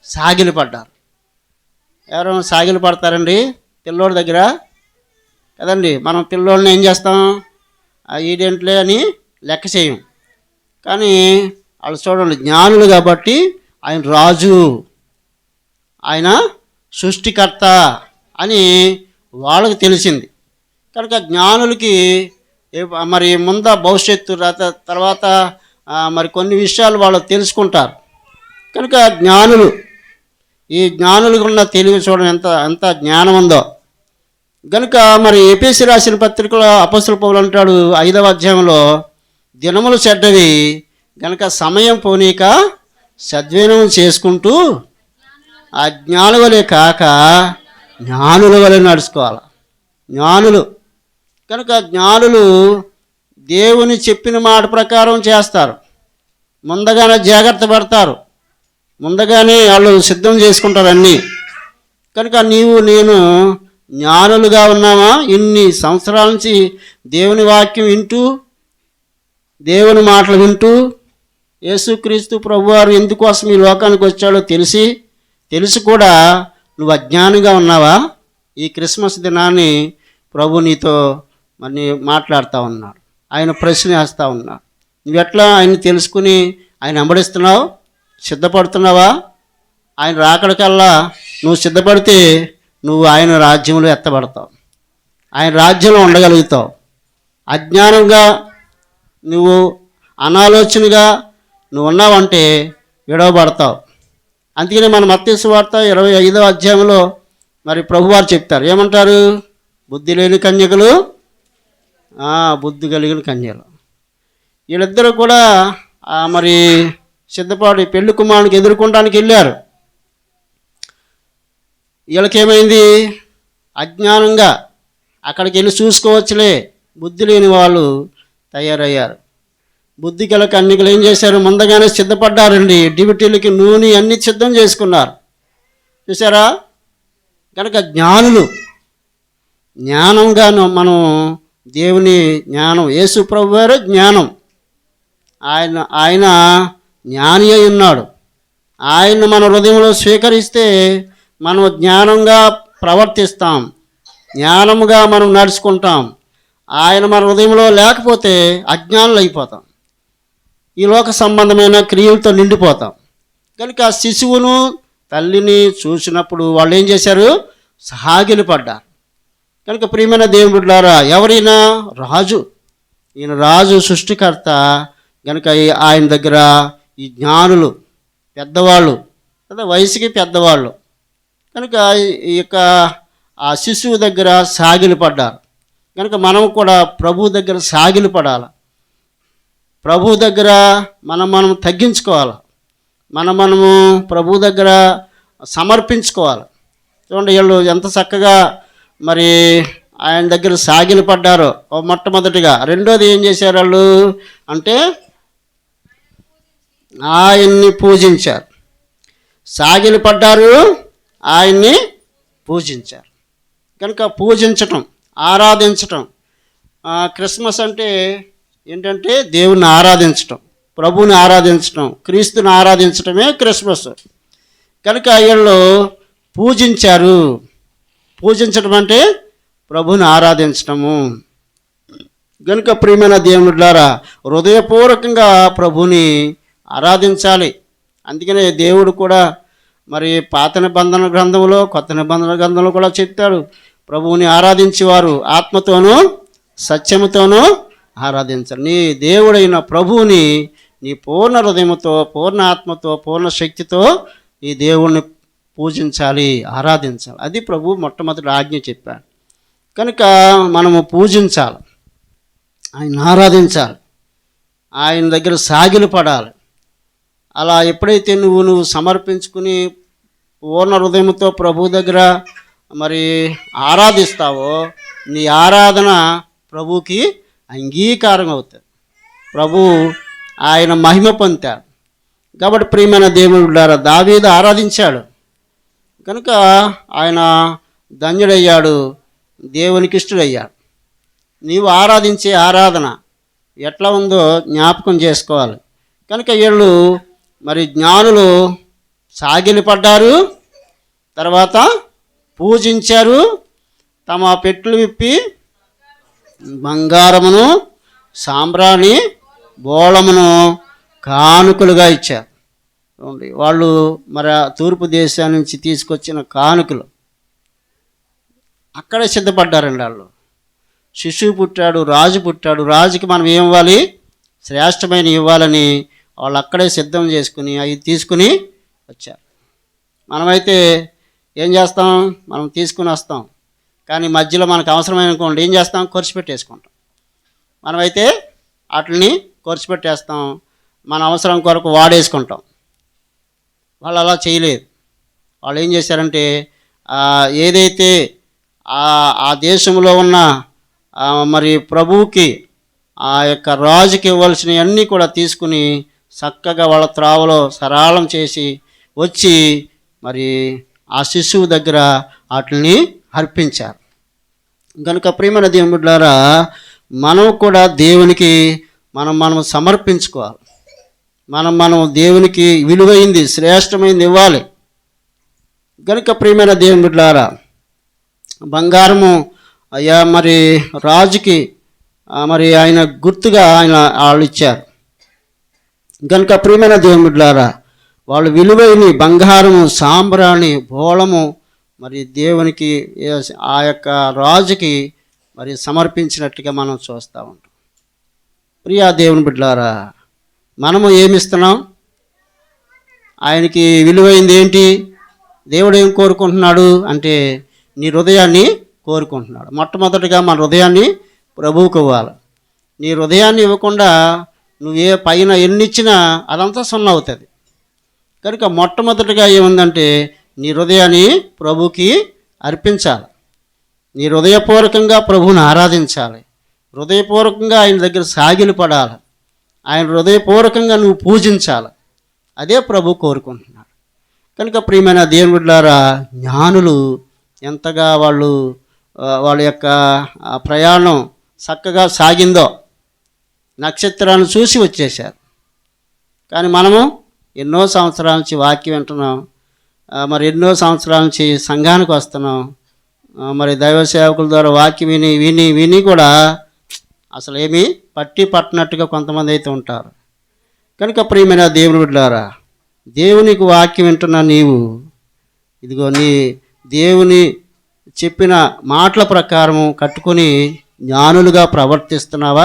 సాగిలపడ్డారు. ఎవరైనా సాగిలు పడతారండి పిల్లోడి దగ్గర కదండి? మనం పిల్లోడిని ఏం చేస్తాం? ఈడేంట్లే అని లెక్క చేయం. కానీ వాళ్ళు చూడండి, జ్ఞానులు కాబట్టి ఆయన రాజు, ఆయన సృష్టికర్త అని వాళ్ళకి తెలిసింది. కనుక జ్ఞానులకి మరి భవిష్యత్తు తర్వాత మరి కొన్ని విషయాలు వాళ్ళు తెలుసుకుంటారు. కనుక జ్ఞానులు, ఈ జ్ఞానులకు ఉన్న తెలివి చూడండి ఎంత జ్ఞానం ఉందో. కనుక మరి ఎఫెసీ రాసిన పత్రికలో అపొస్తలుడు పౌలు అంటాడు 5వ అధ్యాయంలో, దినములు చెడ్డవి కనుక సమయం పోనీక సద్వినియోగం చేసుకుంటూ అజ్ఞానుల వలె కాక జ్ఞానుల వలె నడుచుకోవాలి. జ్ఞానులు కనుక జ్ఞానులు దేవుని చెప్పిన మాట ప్రకారం చేస్తారు. ముందుగానే జాగ్రత్త పడతారు, ముందుగానే వాళ్ళు సిద్ధం చేసుకుంటారు అన్నీ. కనుక నీవు నేను జ్ఞానులుగా ఉన్నామా? ఇన్ని సంవత్సరాల నుంచి దేవుని వాక్యం వింటూ, దేవుని మాటలు వింటూ, యేసుక్రీస్తు ప్రభువారు ఎందుకోసం ఈ లోకానికి వచ్చాడో తెలిసి కూడా నువ్వు అజ్ఞానిగా ఉన్నావా? ఈ క్రిస్మస్ దినాన్ని ప్రభు నీతో మరి మాట్లాడుతూ ఉన్నాడు. ఆయన ప్రశ్న వేస్తూ ఉన్నాడు. నువ్వెట్లా ఆయన తెలుసుకుని ఆయన వెంబడిస్తున్నావు? సిద్ధపడుతున్నావా? ఆయన రాకడికల్లా నువ్వు సిద్ధపడితే నువ్వు ఆయన రాజ్యంలో ఎత్తబడతావు, ఆయన రాజ్యంలో ఉండగలుగుతావు. అజ్ఞానంగా నువ్వు అనాలోచనగా నువ్వు ఉన్నావంటే విడవబడతావు. అందుకని మన మత్తయి సువార్త 25వ అధ్యాయంలో మరి ప్రభువారు చెప్తారు, ఏమంటారు? బుద్ధి లేని కన్యకలు, బుద్ధి కలిగిన కన్యలు, వీళ్ళిద్దరూ కూడా మరి సిద్ధపాటు పెళ్లి కుమారునికి ఎదుర్కొనడానికి వెళ్ళారు. వీళ్ళకేమైంది? అజ్ఞానంగా అక్కడికి వెళ్ళి చూసుకోవచ్చులే, బుద్ధి లేని వాళ్ళు తయారయ్యారు. బుద్ధి గల కన్యకలు ఏం చేశారు? ముందుగానే సిద్ధపడ్డారండి. డ్యూటీలకి నూనె అన్నీ సిద్ధం చేసుకున్నారు. చూసారా? కనుక జ్ఞానంగాను మనం దేవుని జ్ఞానం, యేసు ప్రభు వారు జ్ఞానం, ఆయన జ్ఞాని అయి ఉన్నాడు. ఆయన మన హృదయంలో స్వీకరిస్తే మనం జ్ఞానంగా ప్రవర్తిస్తాం, జ్ఞానముగా మనం నడుచుకుంటాం. ఆయన మన హృదయంలో లేకపోతే అజ్ఞానులు అయిపోతాం, ఈ లోక సంబంధమైన క్రియలతో నిండిపోతాం. కనుక ఆ శిశువును తల్లిని చూసినప్పుడు వాళ్ళు ఏం చేశారు? సాగిలపడ్డారు. కనుక ప్రియమైన దేవుని బిడ్డలారా, ఎవరైనా రాజు, ఈయన రాజు సృష్టికర్త. కనుక ఆయన దగ్గర ఈ జ్ఞానులు, పెద్దవాళ్ళు కదా, వయసుకి పెద్దవాళ్ళు, కనుక ఈ యొక్క ఆ శిశువు దగ్గర సాగిలపడ్డారు. కనుక మనం కూడా ప్రభు దగ్గర సాగిలపడాలి. ప్రభు దగ్గర మనం తగ్గించుకోవాలి, మనము ప్రభు దగ్గర సమర్పించుకోవాలి. చూడండి వీళ్ళు ఎంత చక్కగా మరి ఆయన దగ్గర సాగిలపడ్డారో మొట్టమొదటిగా. రెండోది ఏం చేశారు వాళ్ళు అంటే ఆయన్ని పూజించారు. సాగిలపడ్డారు, ఆయన్ని పూజించారు. కనుక పూజించటం, ఆరాధించటం. క్రిస్మస్ అంటే ఏంటంటే దేవుని ఆరాధించటం, ప్రభువుని ఆరాధించటం, క్రీస్తుని ఆరాధించటమే క్రిస్మస్. కనుక వీళ్ళు పూజించారు. పూజించడం అంటే ప్రభువుని ఆరాధించటము. కనుక ప్రియమైన దేవుడులారా, హృదయపూర్వకంగా ప్రభువుని ఆరాధించాలి. అందుకనే దేవుడు కూడా మరి పాత నిబంధన గ్రంథంలో, కొత్త నిబంధన గ్రంథంలో కూడా చెప్తాడు, ప్రభువుని ఆరాధించేవారు ఆత్మతోనూ సత్యముతోనూ ఆరాధించాలి. నీ దేవుడైన ప్రభువుని నీ పూర్ణ హృదయముతో, పూర్ణ ఆత్మతో, పూర్ణ శక్తితో ఈ దేవుణ్ణి పూజించాలి, ఆరాధించాలి. అది ప్రభు మొట్టమొదటి ఆజ్ఞ చెప్పాడు. కనుక మనము పూజించాలి, ఆయన ఆరాధించాలి, ఆయన దగ్గర సాగిలపడాలి. అలా ఎప్పుడైతే నువ్వు సమర్పించుకుని పూర్ణ హృదయంతో ప్రభు దగ్గర మరి ఆరాధిస్తావో నీ ఆరాధన ప్రభుకి అంగీకారం అవుతుంది. ప్రభు ఆయన మహిమ పొందాడు. కాబట్టి ప్రియమైన దేవుడులారా, దావీదు ఆరాధించాడు కనుక ఆయన ధన్యుడయ్యాడు, దేవునికి ఇష్టడయ్యాడు. నీవు ఆరాధించే ఆరాధన ఎట్లా ఉందో జ్ఞాపకం చేసుకోవాలి. కనుక వీళ్ళు మరి జ్ఞానులు సాగిలపడ్డారు, తర్వాత పూజించారు, తమ పెట్లు విప్పి బంగారమును సాంబ్రాణి బోళమును కానుకలుగా ఇచ్చారు. వాళ్ళు మరి తూర్పు దేశం నుంచి తీసుకొచ్చిన కానుకలు అక్కడే సిద్ధపడ్డారండి. వాళ్ళు శిశువు పుట్టాడు, రాజు పుట్టాడు, రాజుకి మనం ఏం ఇవ్వాలి, శ్రేష్టమైన ఇవ్వాలని వాళ్ళు అక్కడే సిద్ధం చేసుకుని అవి తీసుకుని వచ్చారు. మనమైతే ఏం చేస్తాం, మనం తీసుకుని వస్తాం, కానీ మధ్యలో మనకు అవసరమైన అనుకోండి ఏం చేస్తాం, ఖర్చు పెట్టేసుకుంటాం. మనమైతే వాటిని ఖర్చు పెట్టేస్తాం, మన అవసరం కొరకు వాడేసుకుంటాం. వాళ్ళు అలా చేయలేదు. వాళ్ళు ఏం చేశారంటే ఏదైతే ఆ దేశంలో ఉన్న మరి ప్రభువుకి ఆ యొక్క రాజుకి ఇవ్వాల్సినవన్నీ కూడా తీసుకుని చక్కగా వాళ్ళ త్రావలో సరళం చేసి వచ్చి మరి ఆ శిశువు దగ్గర వాటిని అర్పించారు. కనుక ప్రియమైన దేవుని బిడ్డలారా, మనం కూడా దేవునికి మనం సమర్పించుకోవాలి. మనం దేవునికి విలువైంది, శ్రేష్టమైంది ఇవ్వాలి. కనుక ప్రియమైన దేవుని బిడ్డలారా, బంగారము అయ్యా మరి రాజుకి మరి ఆయన గుర్తుగా వాళ్ళు ఇచ్చారు. కనుక ప్రియమైన దేవుని బిడ్డలారా, వాళ్ళు విలువైన బంగారము సాంబ్రాణి బోళము మరి దేవునికి ఆ యొక్క రాజుకి మరి సమర్పించినట్టుగా మనం చూస్తూ ఉంటాం. ప్రియా దేవుని బిడ్డలారా, మనము ఏమిస్తున్నాం, ఆయనకి విలువైంది ఏంటి, దేవుడు ఏం కోరుకుంటున్నాడు అంటే నీ హృదయాన్ని కోరుకుంటున్నాడు. మొట్టమొదటిగా మన హృదయాన్ని ప్రభువుకు ఇవ్వాలి. నీ హృదయాన్ని ఇవ్వకుండా నువ్వు పైన ఎన్నిచ్చినా అదంతా సున్నా అవుతుంది. కనుక మొట్టమొదటిగా ఏముందంటే నీ హృదయాన్ని ప్రభువుకి అర్పించాలి. నీ హృదయపూర్వకంగా ప్రభువుని ఆరాధించాలి, హృదయపూర్వకంగా ఆయన దగ్గర సాగిలి పడాలి, ఆయన హృదయపూర్వకంగా నువ్వు పూజించాలి. అదే ప్రభు కోరుకుంటున్నాడు. కనుక ప్రియమైన దేవుని బిడ్డలారా, జ్ఞానులు ఎంతగా వాళ్ళ యొక్క ప్రయాణం చక్కగా సాగిందో నక్షత్రాలను చూసి వచ్చేశారు. కానీ మనము ఎన్నో సంవత్సరాల నుంచి వాక్యం వింటున్నాం, మరి ఎన్నో సంవత్సరాల నుంచి సంఘానికి వస్తున్నాం, మరి దైవ సేవకుల ద్వారా వాక్యం విని విని విని కూడా అసలు ఏమీ పట్టినట్టుగా కొంతమంది అయితే ఉంటారు. కనుక ప్రియమైన దేవుని బిడ్డలారా, దేవునికి వాక్యం వింటున్న నీవు ఇదిగో నీ దేవుని చెప్పిన మాటల ప్రకారము కట్టుకొని జ్ఞానులుగా ప్రవర్తిస్తున్నావా,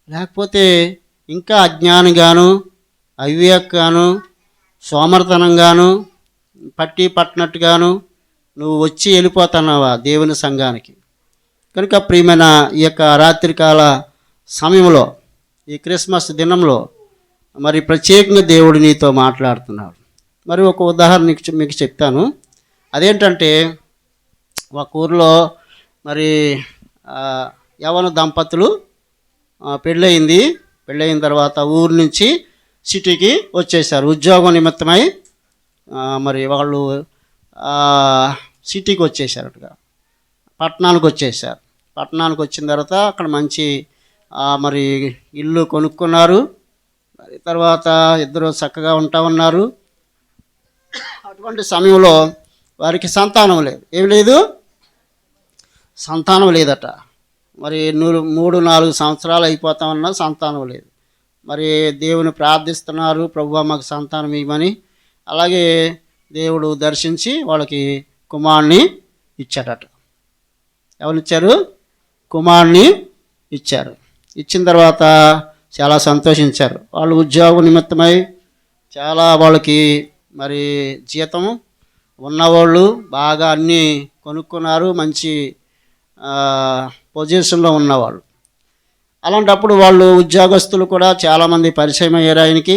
లేకపోతే ఇంకా అజ్ఞానిగాను అవివేకగాను సోమర్తనంగాను పట్టినట్టుగాను నువ్వు వచ్చి వెళ్ళిపోతున్నావా దేవుని సంఘానికి? కనుక ప్రియమైన ఈ యొక్క రాత్రికాల సమయంలో ఈ క్రిస్మస్ దినంలో మరి ప్రత్యేకంగా దేవుడు నీతో మాట్లాడుతున్నాడు. మరి ఒక ఉదాహరణ మీకు చెప్తాను. అదేంటంటే ఒక ఊరిలో మరి యవన దంపతులు పెళ్ళయిన తర్వాత ఊరు నుంచి సిటీకి వచ్చేసారు ఉద్యోగం నిమిత్తమై. మరి వాళ్ళు సిటీకి వచ్చేసారట్టుగా పట్టణానికి వచ్చేసారు. పట్టణానికి వచ్చిన తర్వాత అక్కడ మంచి మరి ఇల్లు కొనుక్కున్నారు. మరి తర్వాత ఇద్దరు చక్కగా ఉంటా ఉన్నారు. అటువంటి సమయంలో వారికి సంతానం లేదు. ఏం లేదు, సంతానం లేదట. మరి 3-4 సంవత్సరాలు అయిపోతా ఉన్నా సంతానం లేదు. మరి దేవుని ప్రార్థిస్తున్నారు, ప్రభువా మాకు సంతానం ఇవ్వమని. అలాగే దేవుడు దర్శించి వాళ్ళకి కుమారుని ఇచ్చాడట. ఎవరిచ్చారు? కుమారుని ఇచ్చారు. ఇచ్చిన తర్వాత చాలా సంతోషించారు. వాళ్ళు ఉద్యోగం నిమిత్తమై చాలా వాళ్ళకి మరి జీతం ఉన్నవాళ్ళు బాగా అన్నీ కొనుక్కున్నారు, మంచి పొజిషన్లో ఉన్నవాళ్ళు. అలాంటప్పుడు వాళ్ళు ఉద్యోగస్తులు కూడా చాలామంది పరిచయం అయ్యారు, ఆయనకి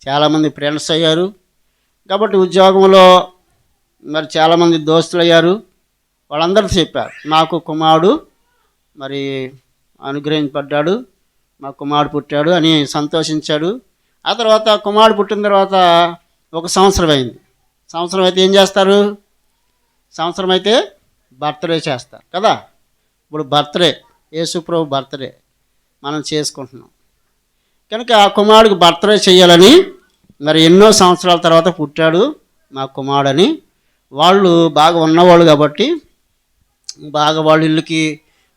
చాలామంది ఫ్రెండ్స్ అయ్యారు. కాబట్టి ఉద్యోగంలో మరి చాలామంది దోస్తులు అయ్యారు. వాళ్ళందరూ చెప్పారు, నాకు కుమారుడు మరి అనుగ్రహించబడ్డాడు, మా కుమారుడు పుట్టాడు అని సంతోషించాడు. ఆ తర్వాత కుమారుడు పుట్టిన తర్వాత 1 సంవత్సరం అయింది. సంవత్సరం అయితే ఏం చేస్తారు? సంవత్సరం అయితే బర్త్డే చేస్తారు కదా. ఇప్పుడు బర్త్డే యేసుప్రభు బర్త్డే మనం చేసుకుంటున్నాం. కనుక ఆ కుమారుడికి బర్త్డే చేయాలని మరి ఎన్నో సంవత్సరాల తర్వాత పుట్టాడు మా కుమారుడని. వాళ్ళు బాగా ఉన్నవాళ్ళు కాబట్టి బాగా వాళ్ళ ఇల్లుకి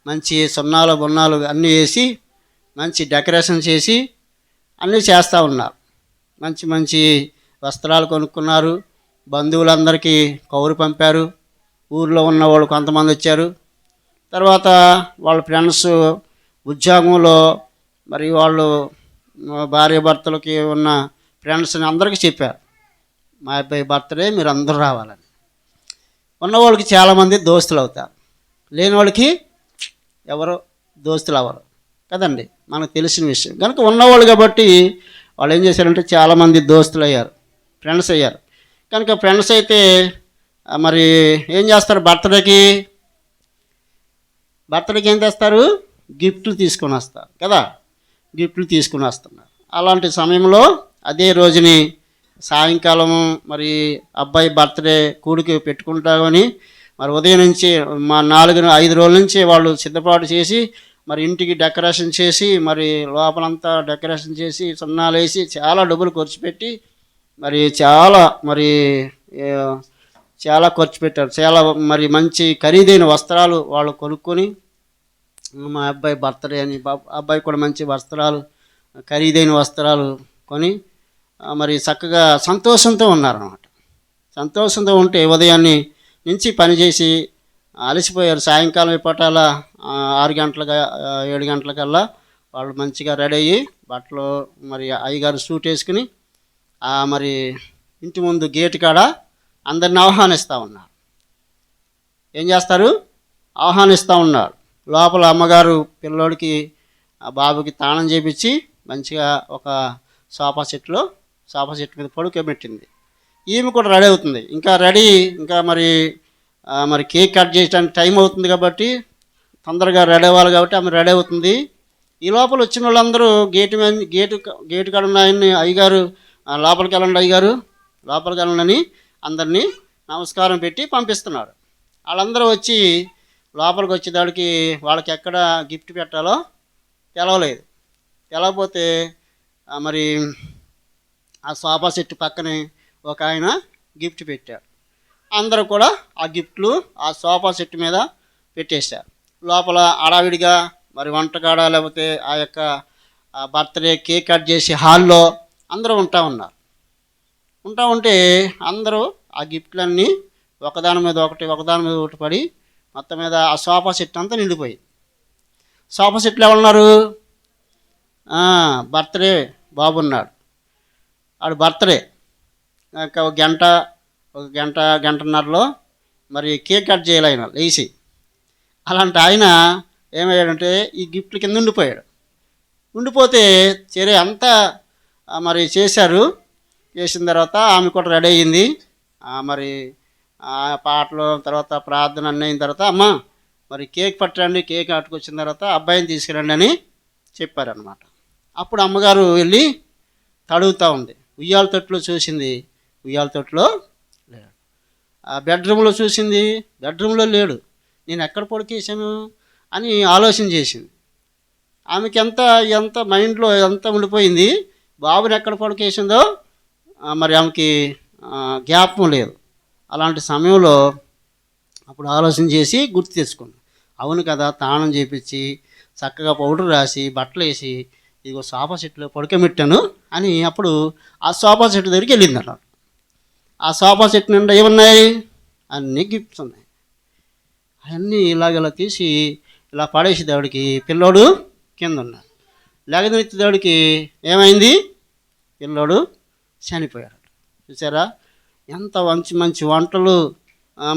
మంచి సున్నాలు బొన్నాలు అన్నీ వేసి మంచి డెకరేషన్ చేసి అన్నీ చేస్తూ ఉన్నారు. మంచి మంచి వస్త్రాలు కొనుక్కున్నారు. బంధువులందరికీ కౌరు పంపారు. ఊర్లో ఉన్నవాళ్ళు కొంతమంది వచ్చారు. తర్వాత వాళ్ళ ఫ్రెండ్స్ ఉద్యోగంలో మరి వాళ్ళు భార్య భర్తలకి ఉన్న ఫ్రెండ్స్ని అందరికీ చెప్పారు, మా అబ్బాయి బర్త్డే మీరు అందరూ రావాలని. ఉన్నవాళ్ళకి చాలామంది దోస్తులు అవుతారు, లేని వాళ్ళకి ఎవరో దోస్తులు అవ్వరు కదండి, మనకు తెలిసిన విషయం. కనుక ఉన్నవాళ్ళు కాబట్టి వాళ్ళు ఏం చేశారంటే చాలామంది దోస్తులు అయ్యారు, ఫ్రెండ్స్ అయ్యారు. కనుక ఫ్రెండ్స్ అయితే మరి ఏం చేస్తారు, బర్త్డేకి ఏం చేస్తారు, గిఫ్ట్లు తీసుకొని వస్తారు కదా, గిఫ్ట్లు తీసుకుని వస్తున్నారు. అలాంటి సమయంలో అదే రోజుని సాయంకాలం మరి అబ్బాయి బర్త్డే కూడికి పెట్టుకుంటామని మరి ఉదయం నుంచి మా 4-5 రోజుల నుంచి వాళ్ళు సిద్ధపాటు చేసి మరి ఇంటికి డెకరేషన్ చేసి మరి లోపలంతా డెకరేషన్ చేసి సున్నాలు వేసి చాలా డబ్బులు ఖర్చు పెట్టి మరి చాలా ఖర్చు పెట్టారు. చాలా మరి మంచి ఖరీదైన వస్త్రాలు వాళ్ళు కొనుక్కొని మా అబ్బాయి బర్త్డే అని అబ్బాయి కూడా మంచి వస్త్రాలు ఖరీదైన వస్త్రాలు కొని మరి చక్కగా సంతోషంతో ఉన్నారన్నమాట. సంతోషంతో ఉంటే ఉదయాన్ని నుంచి పనిచేసి అలసిపోయారు. సాయంకాలం పూటాల 7 గంటలకల్లా వాళ్ళు మంచిగా రెడీ అయ్యి బట్టలు మరి అయ్యగారు సూట్ వేసుకుని మరి ఇంటి ముందు గేటు కాడ అందరిని ఆహ్వానిస్తూ ఉన్నారు. ఏం చేస్తారు, ఆహ్వానిస్తూ ఉన్నారు. లోపల అమ్మగారు పిల్లోడికి బాబుకి తాళం చేపించి మంచిగా ఒక సోఫా సెట్ మీద పడుకోబెట్టింది. ఈమె కూడా రెడీ అవుతుంది. ఇంకా మరి కేక్ కట్ చేయడానికి టైం అవుతుంది కాబట్టి తొందరగా రెడీ అవ్వాలి కాబట్టి ఆమె రెడీ అవుతుంది. ఈ లోపల వచ్చిన వాళ్ళందరూ గేటు కాడ ఉన్న ఆయన్ని అయ్యగారు లోపలికి వెళ్ళండి, అయ్యగారు లోపలికి వెళ్ళండి అని అందరినీ నమస్కారం పెట్టి పంపిస్తున్నాడు. వాళ్ళందరూ వచ్చి లోపలికి వచ్చేదానికి వాళ్ళకి ఎక్కడ గిఫ్ట్ పెట్టాలో తెలవపోతే మరి ఆ సోఫా సెట్ పక్కనే ఒక ఆయన గిఫ్ట్ పెట్టాడు. అందరూ కూడా ఆ గిఫ్ట్లు ఆ సోఫా సెట్ మీద పెట్టేశారు. లోపల హడావిడిగా మరి వంటకాడ లేకపోతే ఆ యొక్క బర్త్డే కేక్ కట్ చేసి హాల్లో అందరూ ఉంటా ఉంటే అందరూ ఆ గిఫ్ట్లన్నీ ఒకదాని మీద ఒకటి పడి మొత్తం మీద ఆ సోఫా సెట్ అంతా నిండిపోయింది. సోఫా సెట్లు ఎవరున్నారు, బర్త్డే బాబు ఉన్నాడు. ఆడు బర్త్డే ఒక గంటన్నరలో మరి కేక్ కట్ చేయాలి ఆయన లేచి. అలాంటి ఆయన ఏమయ్యాడంటే ఈ గిఫ్ట్ల కింద ఉండిపోతే సరే అంతా మరి చేసిన తర్వాత ఆమె కూడా రెడీ అయ్యింది. మరి పాటలు తర్వాత ప్రార్థన అన్నీ అయిన తర్వాత అమ్మ మరి కేక్ పట్టండి, కేక్ అట్టుకొచ్చిన తర్వాత అబ్బాయిని తీసుకురండి అని చెప్పారనమాట. అప్పుడు అమ్మగారు వెళ్ళి తడుగుతూ ఉంది. ఉయ్యాల తొట్టులో చూసింది, ఉయ్యాల తొట్టులో లేడు. ఆ బెడ్రూమ్లో చూసింది, బెడ్రూమ్లో లేడు. నేను ఎక్కడ పడుకేసాను అని ఆలోచన చేసింది. ఆమెకి ఎంత మైండ్లో ఎంత ఉండిపోయింది, బాబుని ఎక్కడ పడుకేసిందో మరి ఆమెకి జ్ఞాపకం లేదు. అలాంటి సమయంలో అప్పుడు ఆలోచన చేసి గుర్తు తెచ్చుకుంది. అవును కదా, తాళం చేపించి చక్కగా పౌడర్ రాసి బట్టలు వేసి ఇదిగో సోఫా సెట్లో పడుకోబెట్టాను అని అప్పుడు ఆ సోఫా సెట్ దగ్గరికి వెళ్ళింది అన్నమాట. ఆ సోఫా సెట్ నిండా ఏమున్నాయి, అన్నీ గిఫ్ట్స్ ఉన్నాయి. అవన్నీ ఇలా తీసి ఇలా పడేసేదాడికి పిల్లోడు కింద ఉన్నాడు. లేగదెత్తేదాడికి ఏమైంది, పిల్లోడు చనిపోయాడు. చూసారా, ఎంత మంచి వంటలు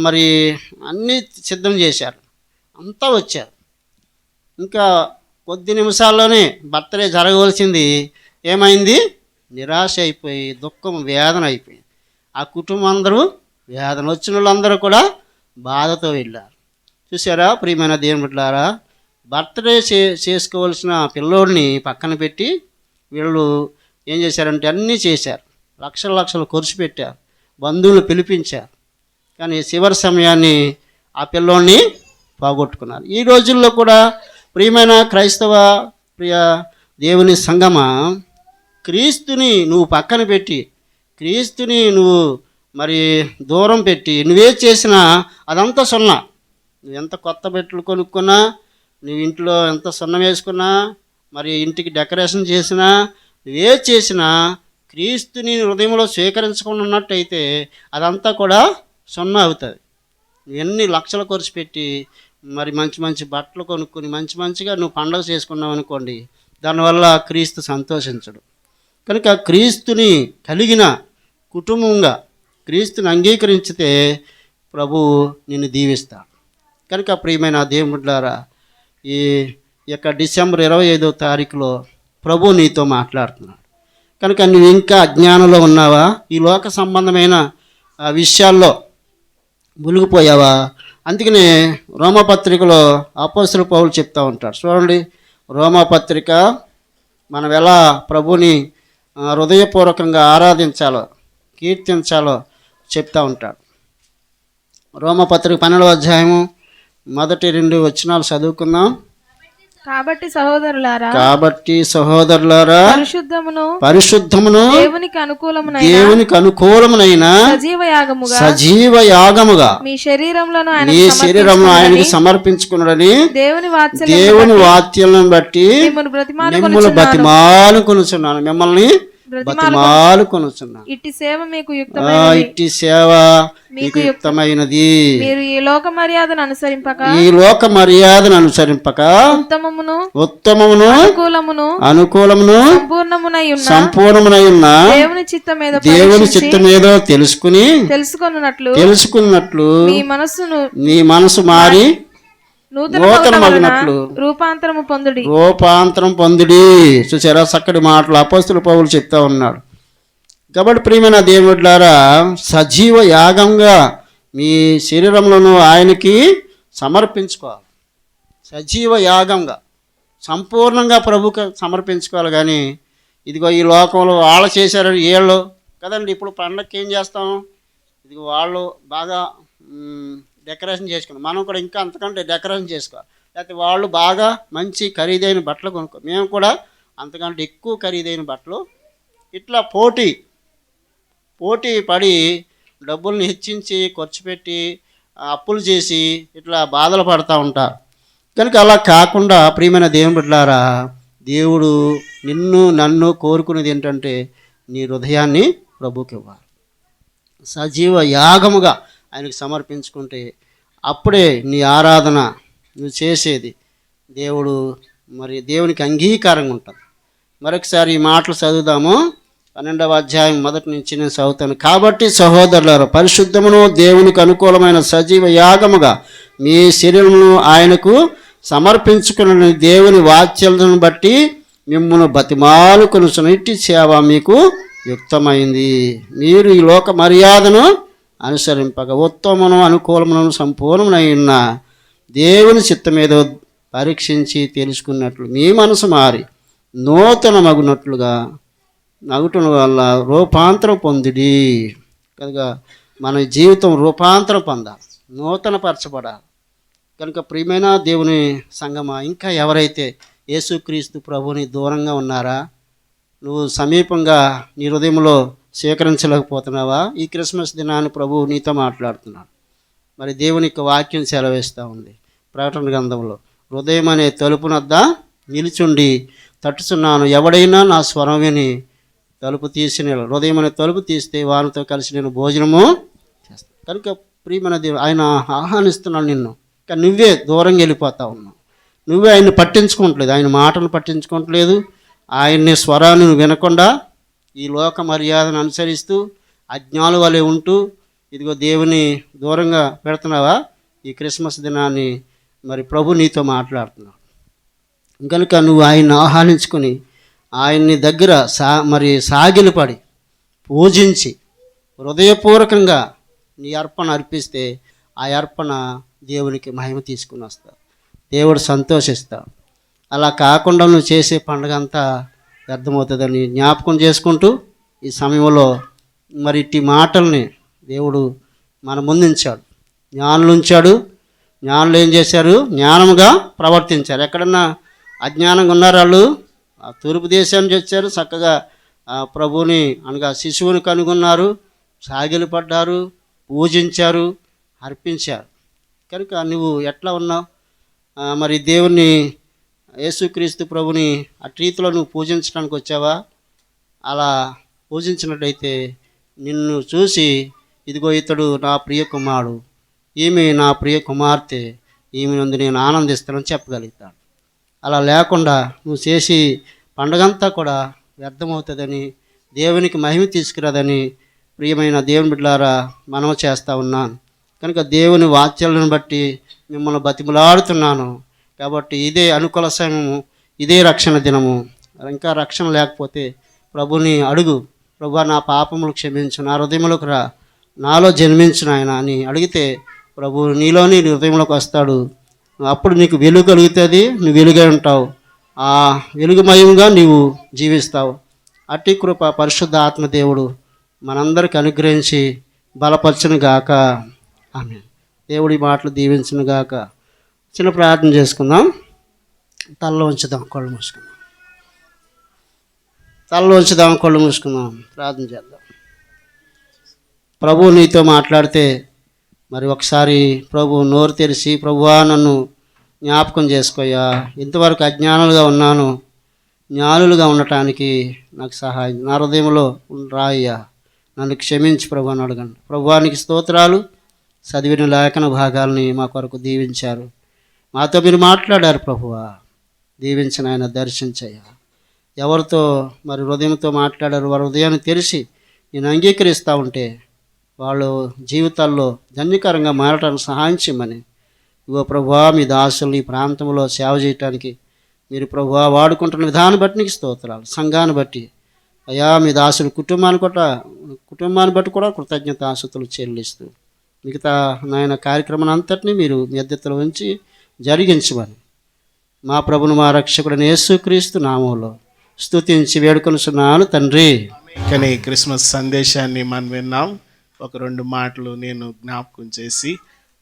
మరి అన్నీ సిద్ధం చేశారు, అంతా వచ్చారు. ఇంకా కొద్ది నిమిషాల్లోనే బర్త్డే జరగవలసింది ఏమైంది, నిరాశ అయిపోయి దుఃఖం వేదన అయిపోయింది. ఆ కుటుంబం అందరూ వేదన, వచ్చిన వాళ్ళందరూ కూడా బాధతో వెళ్ళారు. చూసారా ప్రియమైన దేవుని బిడ్డలారా, బర్త్డే చేసుకోవాల్సిన పిల్లోడిని పక్కన పెట్టి వీళ్ళు ఏం చేశారంటే అన్నీ చేశారు, లక్షలు ఖర్చు పెట్టారు, బంధువులు పిలిపించారు. కానీ చివరి సమయాన్ని ఆ పిల్లోడిని పోగొట్టుకున్నారు. ఈ రోజుల్లో కూడా ప్రియమైన క్రైస్తవ ప్రియ దేవుని సంగమా, క్రీస్తుని నువ్వు పక్కన పెట్టి, క్రీస్తుని నువ్వు మరి దూరం పెట్టి నువ్వే చేసినా అదంతా సున్నా. నువ్వు ఎంత కొత్త బట్టలు కొనుక్కున్నా, నువ్వు ఇంట్లో ఎంత సున్నం వేసుకున్నా, మరి ఇంటికి డెకరేషన్ చేసినా, నువ్వే చేసినా క్రీస్తుని హృదయంలో స్వీకరించకుండా ఉన్నట్టయితే అదంతా కూడా సున్నా అవుతుంది. ఎన్ని లక్షలు ఖర్చు పెట్టి మరి మంచి మంచి బట్టలు కొనుక్కొని మంచిగా నువ్వు పండుగ చేసుకున్నావు అనుకోండి, దానివల్ల క్రీస్తు సంతోషించడు. కనుక క్రీస్తుని కలిగిన కుటుంబంగా క్రీస్తుని అంగీకరించితే ప్రభు నిన్ను దీవిస్తాడు. కనుక ప్రియమైన దేవుడారా, ఈ యొక్క డిసెంబర్ 25వ తారీఖులో ప్రభు నీతో మాట్లాడుతున్నాడు. కనుక నువ్వు ఇంకా అజ్ఞానంలో ఉన్నావా? ఈ లోక సంబంధమైన విషయాల్లో మునిగిపోయావా? అందుకనే రోమపత్రికలో అపోస్తలుడు పౌలు చెప్తూ ఉంటాడు. చూడండి, రోమపత్రిక మనం ఎలా ప్రభుని హృదయపూర్వకంగా ఆరాధించాలో, కీర్తించాలో చెప్తూ ఉంటాడు. రోమపత్రిక 12వ అధ్యాయము మొదటి 2 వచనాలు చదువుకుందాం. కాబట్టి సహోదరులారా, పరిశుద్ధమును దేవునికి అనుకూలమునైన సజీవ యాగముగా మీ శరీరంలో ఆయనకి సమర్పించుకున్నాడని దేవుని వాక్యాలను బట్టి మిమ్మల్ని బతిమాలుకొనుచున్నాను. ఇట్టి సేవ మీకు యుక్తమైనది. మీరు ఈ లోక మర్యాదను అనుసరింపక ఉత్తమమును అనుకూలమును సంపూర్ణమునై ఉన్న దేవుని చిత్తమేదో తెలుసుకున్నట్లు మీ మనసు మారి నూతనమగునట్లు రూపాంతరం పొందుడి. చూసారా, చక్కటి మాటలు అపోస్తలుడు పౌలు చెప్తా ఉన్నాడు. కాబట్టి ప్రియమైన దేవుడారా, సజీవ యాగంగా మీ శరీరంలోనూ ఆయనకి సమర్పించుకోవాలి. సజీవ యాగంగా సంపూర్ణంగా ప్రభుకి సమర్పించుకోవాలి. కానీ ఇదిగో ఈ లోకంలో వాళ్ళు చేశారని వీళ్ళు కదండి. ఇప్పుడు పండగకి ఏం చేస్తాం, ఇదిగో వాళ్ళు బాగా డెకరేషన్ చేసుకున్నాం, మనం కూడా ఇంకా అంతకంటే డెకరేషన్ చేసుకోవాలి. లేకపోతే వాళ్ళు బాగా మంచి ఖరీదైన బట్టలు కొనుక్కో, మేము కూడా అంతకంటే ఎక్కువ ఖరీదైన బట్టలు. ఇట్లా పోటీ పడి డబ్బుల్ని హెచ్చించి ఖర్చు పెట్టి అప్పులు చేసి ఇట్లా బాధలు పడుతూ ఉంటారు. కనుక అలా కాకుండా ప్రియమైన దేవుని బిడ్డలారా, దేవుడు నన్ను కోరుకునేది ఏంటంటే నీ హృదయాన్ని ప్రభుకి ఇవ్వాలి. సజీవ యాగముగా ఆయనకు సమర్పించుకుంటే అప్పుడే నీ ఆరాధన నువ్వు చేసేది దేవునికి అంగీకారంగా ఉంటుంది. మరొకసారి ఈ మాటలు చదువుదాము. 12వ అధ్యాయం మొదటి నుంచి నేను చదువుతాను. కాబట్టి సహోదరులారా, పరిశుద్ధమును దేవునికి అనుకూలమైన సజీవ యాగముగా మీ శరీరమును ఆయనకు సమర్పించుకున్న దేవుని వాక్యాలను బట్టి మిమ్మల్ని బతిమాలుకొనుచున్న ఇట్టి సేవ మీకు యుక్తమైంది. మీరు ఈ లోక మర్యాదను అనుసరింపక ఉత్తమమును అనుకూలమును సంపూర్ణమునై ఉన్న దేవుని చిత్తమేదో పరీక్షించి తెలుసుకున్నట్లు మీ మనసు మారి నూతన మగుటం వల్ల రూపాంతరం పొందిడి. కనుక మన జీవితం రూపాంతరం పొందాలి, నూతన పరచబడాలి. కనుక ప్రియమైన దేవుని సంగమా, ఇంకా ఎవరైతే యేసుక్రీస్తు ప్రభుని దూరంగా ఉన్నారా, నువ్వు సమీపంగా నీ హృదయంలో స్వీకరించలేకపోతున్నావా? ఈ క్రిస్మస్ దినాన్ని ప్రభువు నీతో మాట్లాడుతున్నాడు. మరి దేవుని యొక్క వాక్యం సెలవిస్తూ ఉంది ప్రకటన గ్రంథంలో, హృదయం అనే తలుపునద్ద నిలుచుండి తట్టుచున్నాను, ఎవడైనా నా స్వరం విని తలుపు తీసిన హృదయం అనే తలుపు తీస్తే వారితో కలిసి నేను భోజనము చేస్తాను. కనుక ప్రియమైన దేవుడు ఆయన ఆహ్వానిస్తున్నాడు నిన్ను. కానీ నువ్వే దూరంగా వెళ్ళిపోతా ఉన్నావు, నువ్వే ఆయన్ని పట్టించుకోవట్లేదు, ఆయన మాటలు పట్టించుకోవట్లేదు, ఆయన్ని స్వరాన్ని వినకుండా ఈ లోక మర్యాదను అనుసరిస్తూ అజ్ఞానుల వలె ఉంటూ ఇదిగో దేవుని దూరంగా పెడుతున్నావా? ఈ క్రిస్మస్ దినాన్ని మరి ప్రభు నీతో మాట్లాడుతున్నాడు. కనుక నువ్వు ఆయన్ని ఆహ్వానించుకొని ఆయన్ని దగ్గర సాగిలపడి పూజించి హృదయపూర్వకంగా నీ అర్పణ అర్పిస్తే ఆ అర్పణ దేవునికి మహిమ తీసుకుని వస్తావు, దేవుడు సంతోషిస్తాడు. అలా కాకుండా నువ్వు చేసే పండుగ అంతా వ్యర్థమవుతుందని జ్ఞాపకం చేసుకుంటూ ఈ సమయంలో మరి ఇట్టి మాటల్ని దేవుడు మన ముందుంచాడు, జ్ఞానులు ఉంచాడు, జ్ఞానులు ఏం చేశారు? జ్ఞానముగా ప్రవర్తించారు. ఎక్కడన్నా అజ్ఞానంగా ఉన్నారు వాళ్ళు? ఆ తూర్పు దేశం నుంచి వచ్చారు, చక్కగా ప్రభువుని అనగా శిశువుని కనుగొన్నారు, సాగిలు పడ్డారు, పూజించారు, అర్పించారు. కనుక నువ్వు ఎట్లా ఉన్నావు? మరి దేవుణ్ణి, యేసుక్రీస్తు ప్రభుని అటు రీతిలో నువ్వు పూజించడానికి వచ్చావా? అలా పూజించినట్లయితే నిన్ను చూసి ఇదిగో ఇతడు నా ప్రియ కుమారుడు, ఈమె నా ప్రియ కుమార్తె, ఈమె నందు నేను ఆనందిస్తానని చెప్పగలుగుతాడు. అలా లేకుండా నువ్వు చేసి పండగంతా కూడా వ్యర్థమవుతుందని, దేవునికి మహిమ తీసుకురాదని ప్రియమైన దేవుని బిడ్డలారా మనవి చేస్తూ ఉన్నాను. కనుక దేవుని వాక్యాలను బట్టి మిమ్మల్ని బతిమలాడుతున్నాను. కాబట్టి ఇదే అనుకూల సమయము, ఇదే రక్షణ దినము. ఇంకా రక్షణ లేకపోతే ప్రభుని అడుగు, ప్రభు నా పాపములు క్షమించు, నా హృదయంలోకి రా, నాలో జన్మించు నాయన అని అడిగితే ప్రభు నీలోని నీ హృదయంలోకి వస్తాడు. అప్పుడు నీకు వెలుగు కలుగుతుంది, నువ్వు వెలుగై ఉంటావు, ఆ వెలుగుమయంగా నీవు జీవిస్తావు. అట్టి కృప పరిశుద్ధ ఆత్మదేవుడు మనందరికి అనుగ్రహించి బలపరచును గాక. ఆమేన్. దేవుడి మాటలు దీవించును గాక. చిన్న ప్రార్థన చేసుకుందాం. తలలో ఉంచుదాం, కళ్ళు మూసుకుందాం. తలలో ఉంచుదాం, కళ్ళు మూసుకుందాం, ప్రార్థన చేద్దాం. ప్రభు నీతో మాట్లాడితే మరి ఒకసారి ప్రభు నోరు తెరిచి, ప్రభువా నన్ను జ్ఞాపకం చేసుకోయ్యా, ఇంతవరకు అజ్ఞానులుగా ఉన్నాను, జ్ఞానులుగా ఉండటానికి నాకు సహాయం, నా హృదయంలో రాయ్యా, నన్ను క్షమించి ప్రభు అని అడగండి. ప్రభువానికి స్తోత్రాలు. చదివిన లేఖన భాగాల్ని మా కొరకు దీవించారు, మాతో మీరు మాట్లాడారు. ప్రభువా దీవించిన ఆయన దర్శించయ్యా. ఎవరితో మరి హృదయంతో మాట్లాడారు, వారి హృదయాన్ని తెరిచి నేను అంగీకరిస్తూ ఉంటే వాళ్ళు జీవితాల్లో ధన్యకరంగా మారటానికి సహాయం చేయమని, ఇగో ప్రభువా మీ దాసులు ఈ ప్రాంతంలో సేవ చేయటానికి మీరు ప్రభువా వాడుకుంటున్న విధానం బట్టి నీకు స్తోత్రాలు. సంఘాన్ని బట్టి అయ్యా మీ దాసులు కుటుంబాన్ని బట్టి కూడా కృతజ్ఞతాస్తుతులు చెల్లిస్తూ మిగతా నాయన కార్యక్రమాన్ని అంతటినీ మీరు మీ అద్దెతలో ఉంచి జరిగించమని మా ప్రభును మా రక్షకుడైన యేసుక్రీస్తు నామంలో స్తుతించి వేడుకొనుచున్నాను తండ్రి. కానీ క్రిస్మస్ సందేశాన్ని మనం విన్నాం. ఒక 2 మాటలు నేను జ్ఞాపకం చేసి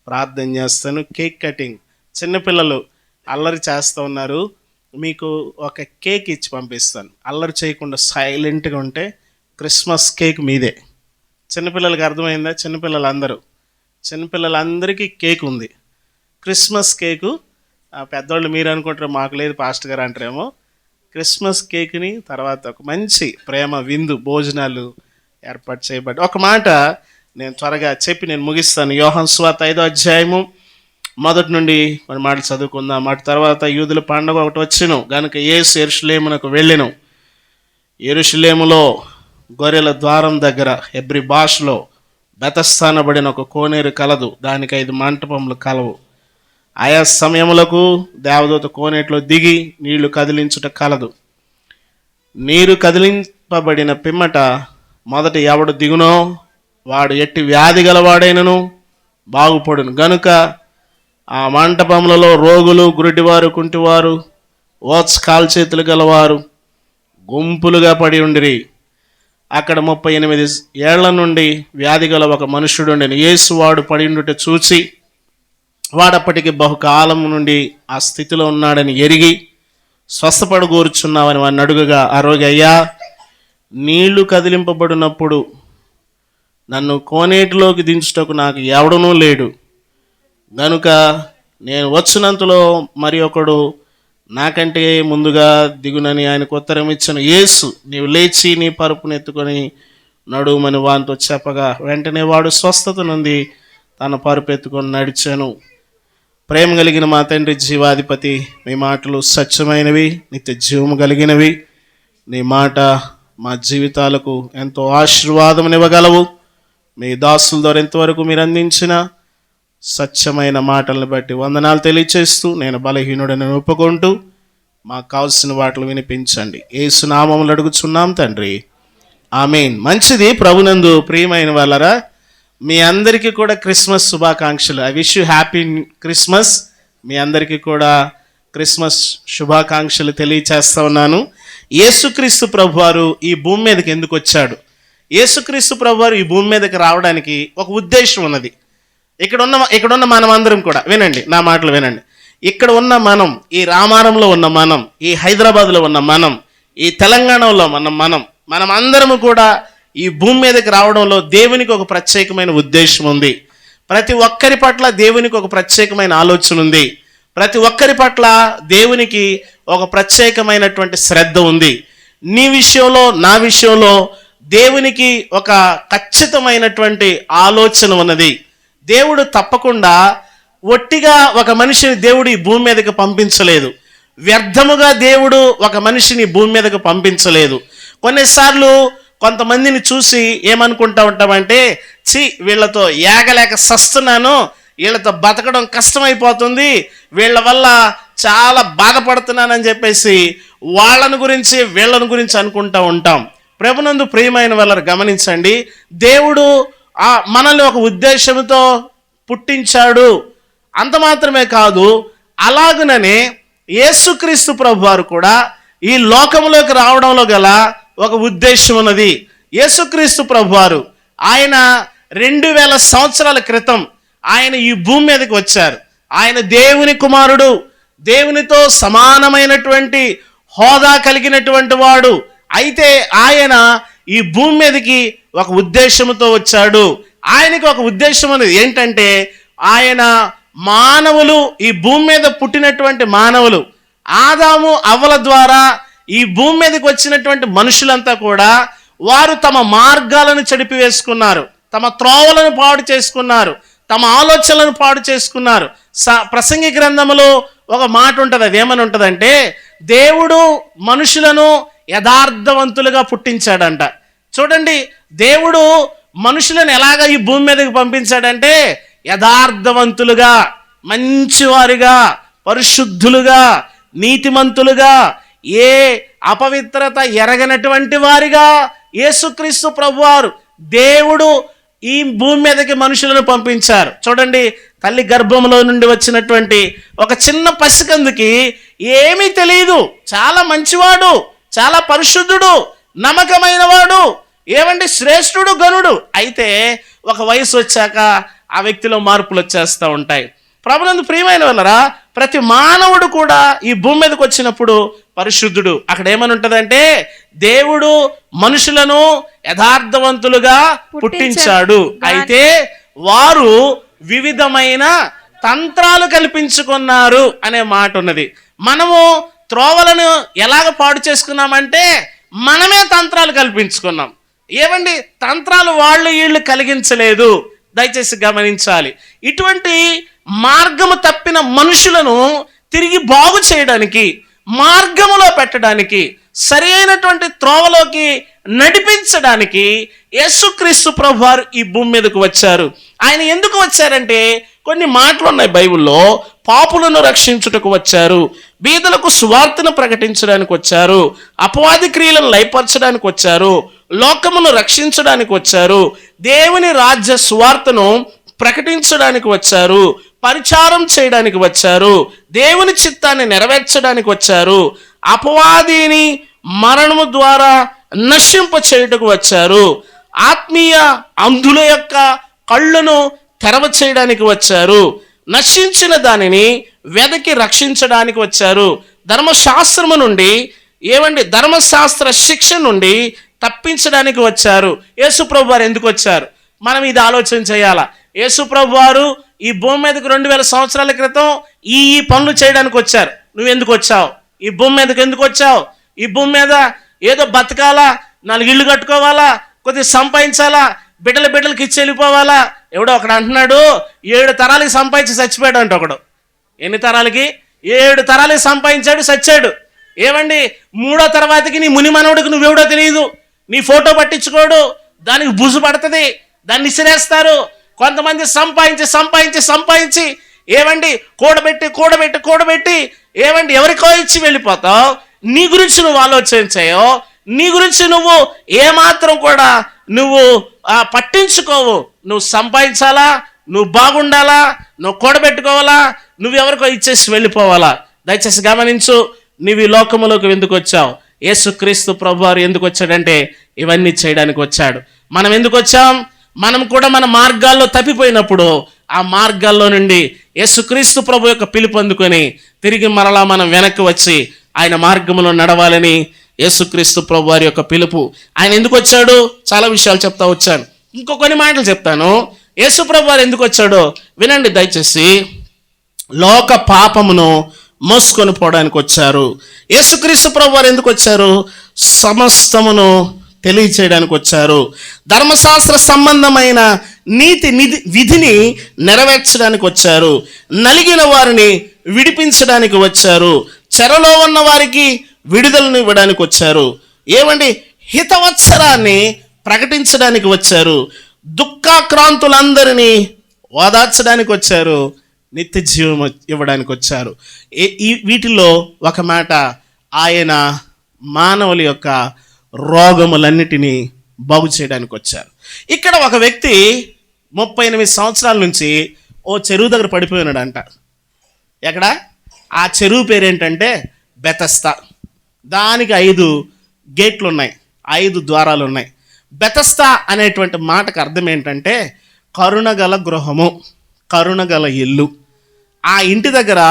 ప్రార్థన చేస్తాను. కేక్ కటింగ్, చిన్నపిల్లలు అల్లరి చేస్తూ ఉన్నారు, మీకు ఒక కేక్ ఇచ్చి పంపిస్తాను. అల్లరి చేయకుండా సైలెంట్గా ఉంటే క్రిస్మస్ కేక్ మీదే. చిన్నపిల్లలకి అర్థమైందా? చిన్నపిల్లలందరికీ కేక్ ఉంది. క్రిస్మస్ కేకు పెద్దవాళ్ళు మీరు అనుకుంటారు, మాకు లేదు పాస్టర్ గారు అంటారేమో. క్రిస్మస్ కేక్ని తర్వాత ఒక మంచి ప్రేమ విందు భోజనాలు ఏర్పాటు చేయబడ్డాయి. ఒక మాట నేను త్వరగా చెప్పి నేను ముగిస్తాను. యోహాను సువార్త 5వ అధ్యాయము 1 నుండి కొన్ని మాటలు చదువుకుందాం. అటు తర్వాత యూదుల పండుగ ఒకటి వచ్చెను గనుక యేసు యెరూషలేమునకు వెళ్ళెను. యెరూషలేములో గొర్రెల ద్వారం దగ్గర హెబ్రీ భాషలో బెతస్థానబడిన ఒక కోనేరు కలదు, దానికి 5 మంటపములు కలవు. ఆయా సమయములకు దేవదూత కోనేటిలో దిగి నీళ్లు కదిలించుట కలదు. నీరు కదిలింపబడిన పిమ్మట మొదట ఎవడు దిగునో వాడు ఎట్టి వ్యాధి గలవాడైనను బాగుపడును. గనుక ఆ మంటపములలో రోగులు, గురిటివారు, కుంటివారు, కాల్చేతులు గలవారు గుంపులుగా పడి ఉండిరి. అక్కడ 38 ఏళ్ల నుండి వ్యాధి గల ఒక మనుష్యుడు ఉండెను. యేసు వాడు పడి ఉండుట చూచి వాడప్పటికి బహుకాలం నుండి ఆ స్థితిలో ఉన్నాడని ఎరిగి స్వస్థపడగోరుచున్నావని వాడిని అడుగగా, ఆ రోగి అయ్యా నీళ్లు కదిలింపబడినప్పుడు నన్ను కోనేటిలోకి దించుటకు నాకు ఎవడనూ లేడు, గనుక నేను వచ్చినంతలో మరి ఒకడు నాకంటే ముందుగా దిగునని ఆయనకు ఉత్తరం ఇచ్చాను. యేసు నీవు లేచి నీ పరుపును ఎత్తుకొని నడుమని వానితో చెప్పగా వెంటనే వాడు స్వస్థత నుండి తన పరుపు ఎత్తుకొని నడిచాను. ప్రేమ కలిగిన మా తండ్రి జీవాధిపతి, మీ మాటలు స్వచ్ఛమైనవి, నిత్య జీవము కలిగినవి. నీ మాట మా జీవితాలకు ఎంతో ఆశీర్వాదమునివ్వగలవు. మీ దాసుల ద్వారా ఎంతవరకు మీరు అందించిన స్వచ్ఛమైన మాటలను బట్టి వందనాలు తెలియచేస్తూ నేను బలహీనుడని ఒప్పుకుంటూ మాకు కావాల్సిన వాటిని వినిపించండి. యేసు నామములో అడుగుచున్నాం తండ్రి, ఆమేన్. మంచిది. ప్రభునందు ప్రియమైన వాళ్ళరా, మీ అందరికీ కూడా క్రిస్మస్ శుభాకాంక్షలు. I wish you happy Christmas. మీ అందరికీ కూడా క్రిస్మస్ శుభాకాంక్షలు తెలియచేస్తా ఉన్నాను. యేసుక్రీస్తు ప్రభువారు ఈ భూమి మీదకి ఎందుకు వచ్చాడు? యేసుక్రీస్తు ప్రభువారు ఈ భూమి మీదకి రావడానికి ఒక ఉద్దేశం ఉన్నది. ఇక్కడున్న మనం అందరం కూడా వినండి, నా మాటలు వినండి. ఇక్కడ ఉన్న మనం, ఈ రామారంలో ఉన్న మనం, ఈ హైదరాబాద్లో ఉన్న మనం, ఈ తెలంగాణలో మనం అందరము కూడా ఈ భూమి మీదకి రావడంలో దేవునికి ఒక ప్రత్యేకమైన ఉద్దేశం ఉంది. ప్రతి ఒక్కరి పట్ల దేవునికి ఒక ప్రత్యేకమైన ఆలోచన ఉంది. ప్రతి ఒక్కరి పట్ల దేవునికి ఒక ప్రత్యేకమైనటువంటి శ్రద్ధ ఉంది. నీ విషయంలో, నా విషయంలో దేవునికి ఒక ఖచ్చితమైనటువంటి ఆలోచన ఉన్నది. దేవుడు తప్పకుండా ఒట్టిగా ఒక మనిషిని దేవుడు ఈ భూమి మీదకి పంపించలేదు. వ్యర్థముగా దేవుడు ఒక మనిషిని భూమి మీదకి పంపించలేదు. కొన్నిసార్లు కొంతమందిని చూసి ఏమనుకుంటా ఉంటామంటే, వీళ్ళతో ఏగలేక సస్తున్నాను, వీళ్ళతో బతకడం కష్టమైపోతుంది, వీళ్ళ వల్ల చాలా బాధపడుతున్నానని చెప్పేసి వాళ్ళని గురించి వీళ్ళని గురించి అనుకుంటూ ఉంటాం. ప్రభునందు ప్రియమైన వాళ్ళని గమనించండి, దేవుడు మనల్ని ఒక ఉద్దేశంతో పుట్టించాడు. అంత మాత్రమే కాదు, అలాగుననే యేసుక్రీస్తు ప్రభువారు కూడా ఈ లోకంలోకి రావడంలో గల ఒక ఉద్దేశం ఉన్నది. యేసుక్రీస్తు ప్రభువారు ఆయన 2000 సంవత్సరాల క్రితం ఆయన ఈ భూమి మీదకి వచ్చారు. ఆయన దేవుని కుమారుడు, దేవునితో సమానమైనటువంటి హోదా కలిగినటువంటి వాడు. అయితే ఆయన ఈ భూమి మీదకి ఒక ఉద్దేశంతో వచ్చాడు. ఆయనకి ఒక ఉద్దేశం అనేది ఏంటంటే, ఆయన మానవులు, ఈ భూమి మీద పుట్టినటువంటి మానవులు, ఆదాము అవ్వల ద్వారా ఈ భూమి మీదకి వచ్చినటువంటి మనుషులంతా కూడా వారు తమ మార్గాలను చెడిపివేసుకున్నారు, తమ త్రోవలను పాడు చేసుకున్నారు, తమ ఆలోచనలను పాడు చేసుకున్నారు. ప్రసంగి గ్రంథములో ఒక మాట ఉంటుంది, అది ఏమని ఉంటుందంటే, దేవుడు మనుషులను యథార్థవంతులుగా పుట్టించాడంట. చూడండి, దేవుడు మనుషులను ఎలాగ ఈ భూమి మీదకి పంపించాడంటే, యథార్థవంతులుగా, మంచివారిగా, పరిశుద్ధులుగా, నీతిమంతులుగా, ఏ అపవిత్రత ఎరగనటువంటి వారిగా యేసుక్రీస్తు ప్రభువారు దేవుడు ఈ భూమి మీదకి మనుషులను పంపించారు. చూడండి, తల్లి గర్భంలో నుండి వచ్చినటువంటి ఒక చిన్న పసికందుకి ఏమీ తెలియదు, చాలా మంచివాడు, చాలా పరిశుద్ధుడు, నమ్మకమైన వాడు, శ్రేష్ఠుడు, గనుడు. అయితే ఒక వయసు వచ్చాక ఆ వ్యక్తిలో మార్పులు వచ్చేస్తూ ఉంటాయి. ప్రభునందు ప్రియమైన వాళ్ళరా, ప్రతి మానవుడు కూడా ఈ భూమి మీదకి వచ్చినప్పుడు పరిశుద్ధుడు. అక్కడ ఏమని ఉంటుందంటే, దేవుడు మనుషులను యథార్థవంతులుగా పుట్టించాడు. అయితే వారు వివిధమైన తంత్రాలు కల్పించుకున్నారు అనే మాట ఉన్నది. మనము త్రోవలను ఎలాగ పాడు చేసుకున్నామంటే, మనమే తంత్రాలు కల్పించుకున్నాం. తంత్రాలు వాళ్ళు వీళ్ళు కలిగించలేదు. దయచేసి గమనించాలి. ఇటువంటి మార్గము తప్పిన మనుషులను తిరిగి బాగు చేయడానికి, మార్గములో పెట్టడానికి, సరి అయినటువంటి త్రోవలోకి నడిపించడానికి యేసుక్రీస్తు ప్రభువారు ఈ భూమి మీదకు వచ్చారు. ఆయన ఎందుకు వచ్చారంటే, కొన్ని మాటలు ఉన్నాయి బైబిల్లో. పాపులను రక్షించుటకు వచ్చారు, బీదలకు సువార్తను ప్రకటించడానికి వచ్చారు, అపవాది క్రియలను లయపరచడానికి వచ్చారు, లోకమును రక్షించడానికి వచ్చారు, దేవుని రాజ్య సువార్తను ప్రకటించడానికి వచ్చారు, పరిచారం చేయడానికి వచ్చారు, దేవుని చిత్తాన్ని నెరవేర్చడానికి వచ్చారు, అపవాదిని మరణము ద్వారా నశింప చేయుటకు వచ్చారు, ఆత్మీయ అంధుల యొక్క కళ్ళను తెరవ చేయడానికి వచ్చారు, నశించిన దానిని వెదకి రక్షించడానికి వచ్చారు, ధర్మశాస్త్రము నుండి ధర్మశాస్త్ర శిక్ష నుండి తప్పించడానికి వచ్చారు. యేసు ప్రభు వారు ఎందుకు వచ్చారు? మనం ఇది ఆలోచన చేయాలా. యేసు ప్రభు వారు ఈ భూమి మీదకి 2000 సంవత్సరాల క్రితం ఈ పనులు చేయడానికి వచ్చారు. నువ్వెందుకు వచ్చావు? ఈ భూమి మీదకి ఎందుకు వచ్చావు? ఈ భూమి మీద ఏదో బతకాలా, 4 ఇళ్ళు కట్టుకోవాలా, కొద్దిగా సంపాదించాలా, బిడ్డలకి ఇచ్చి వెళ్ళిపోవాలా? ఎవడో ఒకడు అంటున్నాడు, 7 తరాలకి సంపాదించి చచ్చిపోయాడు అంట. ఒకడు ఎన్ని తరాలకి? 7 తరాలకి సంపాదించాడు, చచ్చాడు. 3వ తర్వాతకి నీ ముని మనవుడికి నువ్వెవడో తెలియదు, నీ ఫోటో పట్టించుకోడు, దానికి బుజు పడుతుంది, దాన్ని ఇసిరేస్తారు. కొంతమంది సంపాదించి కూడబెట్టి ఎవరికో ఇచ్చి వెళ్ళిపోతావు. నీ గురించి నువ్వు ఆలోచించాయో, నీ గురించి నువ్వు ఏమాత్రం కూడా నువ్వు పట్టించుకోవు. నువ్వు సంపాదించాలా, నువ్వు బాగుండాలా, నువ్వు కూడబెట్టుకోవాలా, నువ్వెవరికో ఇచ్చేసి వెళ్ళిపోవాలా? దయచేసి గమనించు. నువ్వు ఈ లోకములోకి ఎందుకు వచ్చావు? యేసుక్రీస్తు ప్రభువారు ఎందుకు వచ్చాడంటే, ఇవన్నీ చేయడానికి వచ్చాడు. మనం ఎందుకు వచ్చాం? మనం కూడా మన మార్గాల్లో తప్పిపోయినప్పుడు ఆ మార్గాల్లో నుండి యేసుక్రీస్తు ప్రభు యొక్క పిలుపు అందుకొని తిరిగి మరలా మనం వెనక్కి వచ్చి ఆయన మార్గంలో నడవాలని యేసుక్రీస్తు ప్రభు వారి యొక్క పిలుపు. ఆయన ఎందుకు వచ్చాడు? చాలా విషయాలు చెప్తా వచ్చాను. ఇంకో కొన్ని మాటలు చెప్తాను. యేసు ప్రభు వారు ఎందుకు వచ్చాడో వినండి దయచేసి. లోక పాపమును మోసుకొని పోవడానికి వచ్చారు. యేసుక్రీస్తు ప్రభు వారు ఎందుకు వచ్చారు? సమస్తమును తెలియచేయడానికి వచ్చారు. ధర్మశాస్త్ర సంబంధమైన నీతి విధిని నెరవేర్చడానికి వచ్చారు. నలిగిన వారిని విడిపించడానికి వచ్చారు. చెరలో ఉన్న వారికి విడుదలను ఇవ్వడానికి వచ్చారు. ఏమండి? హితవత్సరాన్ని ప్రకటించడానికి వచ్చారు. దుఃఖాక్రాంతులందరినీ ఓదార్చడానికి వచ్చారు. నిత్య జీవం ఇవ్వడానికి వచ్చారు. వీటిలో ఒక మాట, ఆయన మానవుల యొక్క రోగములన్నిటినీ బాగు చేయడానికి వచ్చారు. ఇక్కడ ఒక వ్యక్తి 38 సంవత్సరాల నుంచి ఓ చెరువు దగ్గర పడిపోయినాడంట. ఎక్కడ? ఆ చెరువు పేరేంటంటే బెతస్తా. దానికి 5 గేట్లు ఉన్నాయి, 5 ద్వారాలు ఉన్నాయి. బెతస్తా అనేటువంటి మాటకు అర్థం ఏంటంటే కరుణగల గృహము, కరుణగల ఇల్లు. ఆ ఇంటి దగ్గర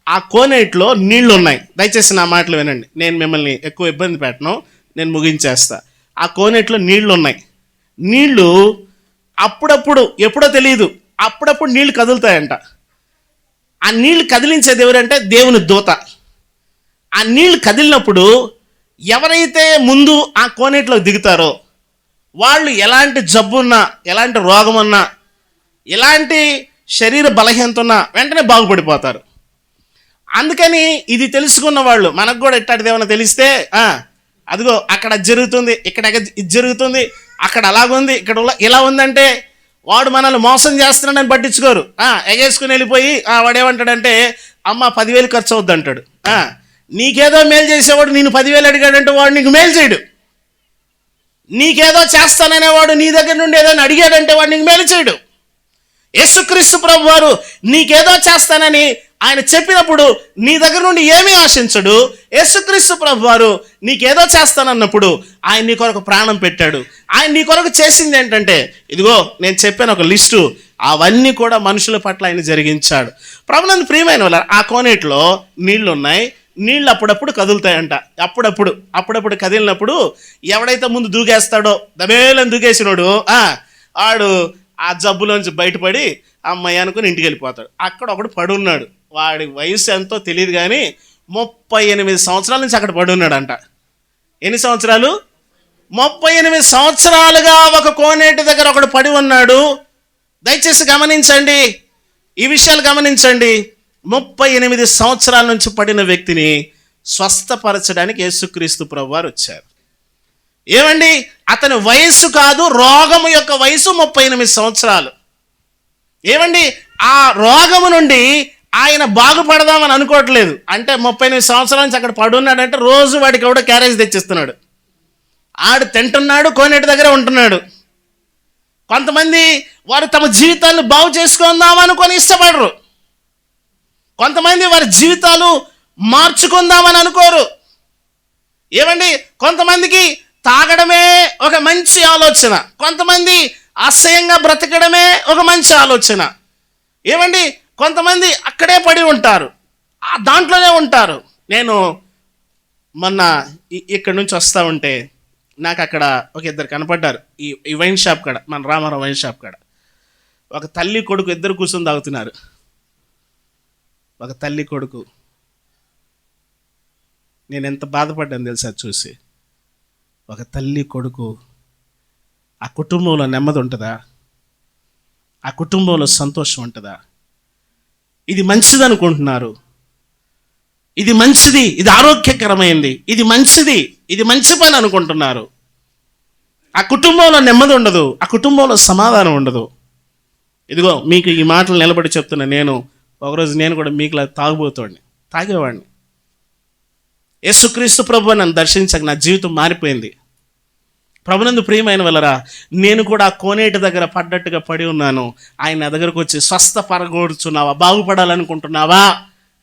ఆ కోనేటిలో నీళ్లు ఉన్నాయి. దయచేసి నా మాటలు వినండి, నేను మిమ్మల్ని ఎక్కువ ఇబ్బంది పెట్టను, నేను ముగించేస్తా. ఆ కోనేటిలో నీళ్లు ఉన్నాయి. నీళ్లు అప్పుడప్పుడు, ఎప్పుడో తెలియదు, అప్పుడప్పుడు నీళ్లు కదులుతాయంట. ఆ నీళ్లు కదిలించేది ఎవరంటే దేవుని దూత. ఆ నీళ్లు కదిలినప్పుడు ఎవరైతే ముందు ఆ కోనేటిలో దిగుతారో వాళ్ళు ఎలాంటి జబ్బున్నా, ఎలాంటి రోగమున్నా, ఎలాంటి శరీర బలహీనత ఉన్నా వెంటనే బాగుపడిపోతారు. అందుకని ఇది తెలుసుకున్న వాళ్ళు, మనకు కూడా ఇట్టాడిది ఏమైనా తెలిస్తే అదిగో అక్కడ జరుగుతుంది, ఇక్కడ ఇది జరుగుతుంది, అక్కడ అలాగుంది, ఇక్కడ ఇలా ఉందంటే వాడు మనల్ని మోసం చేస్తున్నాడని పట్టించుకోరు. ఎగేసుకుని వెళ్ళిపోయి వాడు ఏమంటాడంటే అమ్మ 10,000 ఖర్చు అవుద్ది అంటాడు. నీకేదో మేలు చేసేవాడు నేను 10,000 అడిగాడంటే వాడు నీకు మేలు చేయడు. నీకేదో చేస్తాననేవాడు నీ దగ్గర నుండి ఏదైనా అడిగాడంటే వాడు నీకు మేలు చేయడు. యేసుక్రీస్తు ప్రభు వారు నీకేదో చేస్తానని ఆయన చెప్పినప్పుడు నీ దగ్గర నుండి ఏమీ ఆశించడు. యేసుక్రీస్తు ప్రభు వారు నీకేదో చేస్తానన్నప్పుడు ఆయన నీ కొరకు ప్రాణం పెట్టాడు. ఆయన నీ కొరకు చేసింది ఏంటంటే ఇదిగో నేను చెప్పాను ఒక లిస్టు, అవన్నీ కూడా మనుషుల పట్ల ఆయన జరిగించాడు. ప్రభునందు ప్రియమైన వాళ్ళ, ఆ కోనేటిలో నీళ్లు ఉన్నాయి. నీళ్ళు అప్పుడప్పుడు కదులుతాయంట. అప్పుడప్పుడు కదిలినప్పుడు ఎవడైతే ముందు దూకేస్తాడో, దబేలని దూకేసినోడు ఆడు ఆ జబ్బులోంచి బయటపడి అమ్మాయి అనుకుని ఇంటికి వెళ్ళిపోతాడు. అక్కడ ఒకడు పడున్నాడు. వాడి వయసు ఎంతో తెలియదు కానీ 38 సంవత్సరాల నుంచి అక్కడ పడున్నాడంట. ఎన్ని సంవత్సరాలు? 38 సంవత్సరాలుగా ఒక కోనేటి దగ్గర ఒకడు పడి ఉన్నాడు. దయచేసి గమనించండి, ఈ విషయాలు గమనించండి. 38 సంవత్సరాల నుంచి పడిన వ్యక్తిని స్వస్థపరచడానికి యేసుక్రీస్తు ప్రభువారు వచ్చారు. ఏమండి? అతని వయస్సు కాదు, రోగము యొక్క వయసు 38 సంవత్సరాలు. ఏమండి? ఆ రోగము నుండి ఆయన బాగుపడదామని అనుకోవట్లేదు. అంటే 38 సంవత్సరాల నుంచి అక్కడ పడున్నాడంటే రోజు వాడికి ఎవడో క్యారేజ్ తెచ్చిస్తున్నాడు. ఆడు తింటున్నాడు, కోనేటి దగ్గర ఉంటున్నాడు. కొంతమంది వారు తమ జీవితాన్ని బాగు చేసుకుందామనుకొని ఇష్టపడరు. కొంతమంది వారి జీవితాలు మార్చుకుందామని అనుకోరు. ఏమండి? కొంతమందికి తాగడమే ఒక మంచి ఆలోచన, కొంతమంది అసహ్యంగా బ్రతకడమే ఒక మంచి ఆలోచన. ఏమండి? కొంతమంది అక్కడే పడి ఉంటారు, దాంట్లోనే ఉంటారు. నేను మొన్న ఇక్కడి నుంచి వస్తూ ఉంటే నాకు అక్కడ ఒక ఇద్దరు కనపడ్డారు. ఈ వైన్ షాప్ కాడ, మన రామారావు వైన్ షాప్ కాడ ఒక తల్లి కొడుకు ఇద్దరు కూర్చొని తాగుతున్నారు. ఒక తల్లి కొడుకు. నేను ఎంత బాధపడ్డాను తెలుసా చూసి. ఒక తల్లి కొడుకు, ఆ కుటుంబంలో నెమ్మది ఉంటుందా? ఆ కుటుంబంలో సంతోషం ఉంటుందా? ఇది మంచిది అనుకుంటున్నారు, ఇది మంచిది, ఇది ఆరోగ్యకరమైంది, ఇది మంచిది, ఇది మంచి పని అనుకుంటున్నారు. ఆ కుటుంబంలో నెమ్మది ఉండదు, ఆ కుటుంబంలో సమాధానం ఉండదు. ఇదిగో మీకు ఈ మాటలు నిలబడి చెప్తున్నా. ఒకరోజు నేను కూడా మీకులా తాగేవాడిని. యేసుక్రీస్తు ప్రభు నన్ను దర్శించక నా జీవితం మారిపోయింది. ప్రభునందు ప్రియమైన వాళ్ళరా, నేను కూడా ఆ కోనేటి దగ్గర పడ్డట్టుగా పడి ఉన్నాను. ఆయన నా దగ్గరకు వచ్చి స్వస్థపరగొడుచున్నావా, బాగుపడాలనుకుంటున్నావా?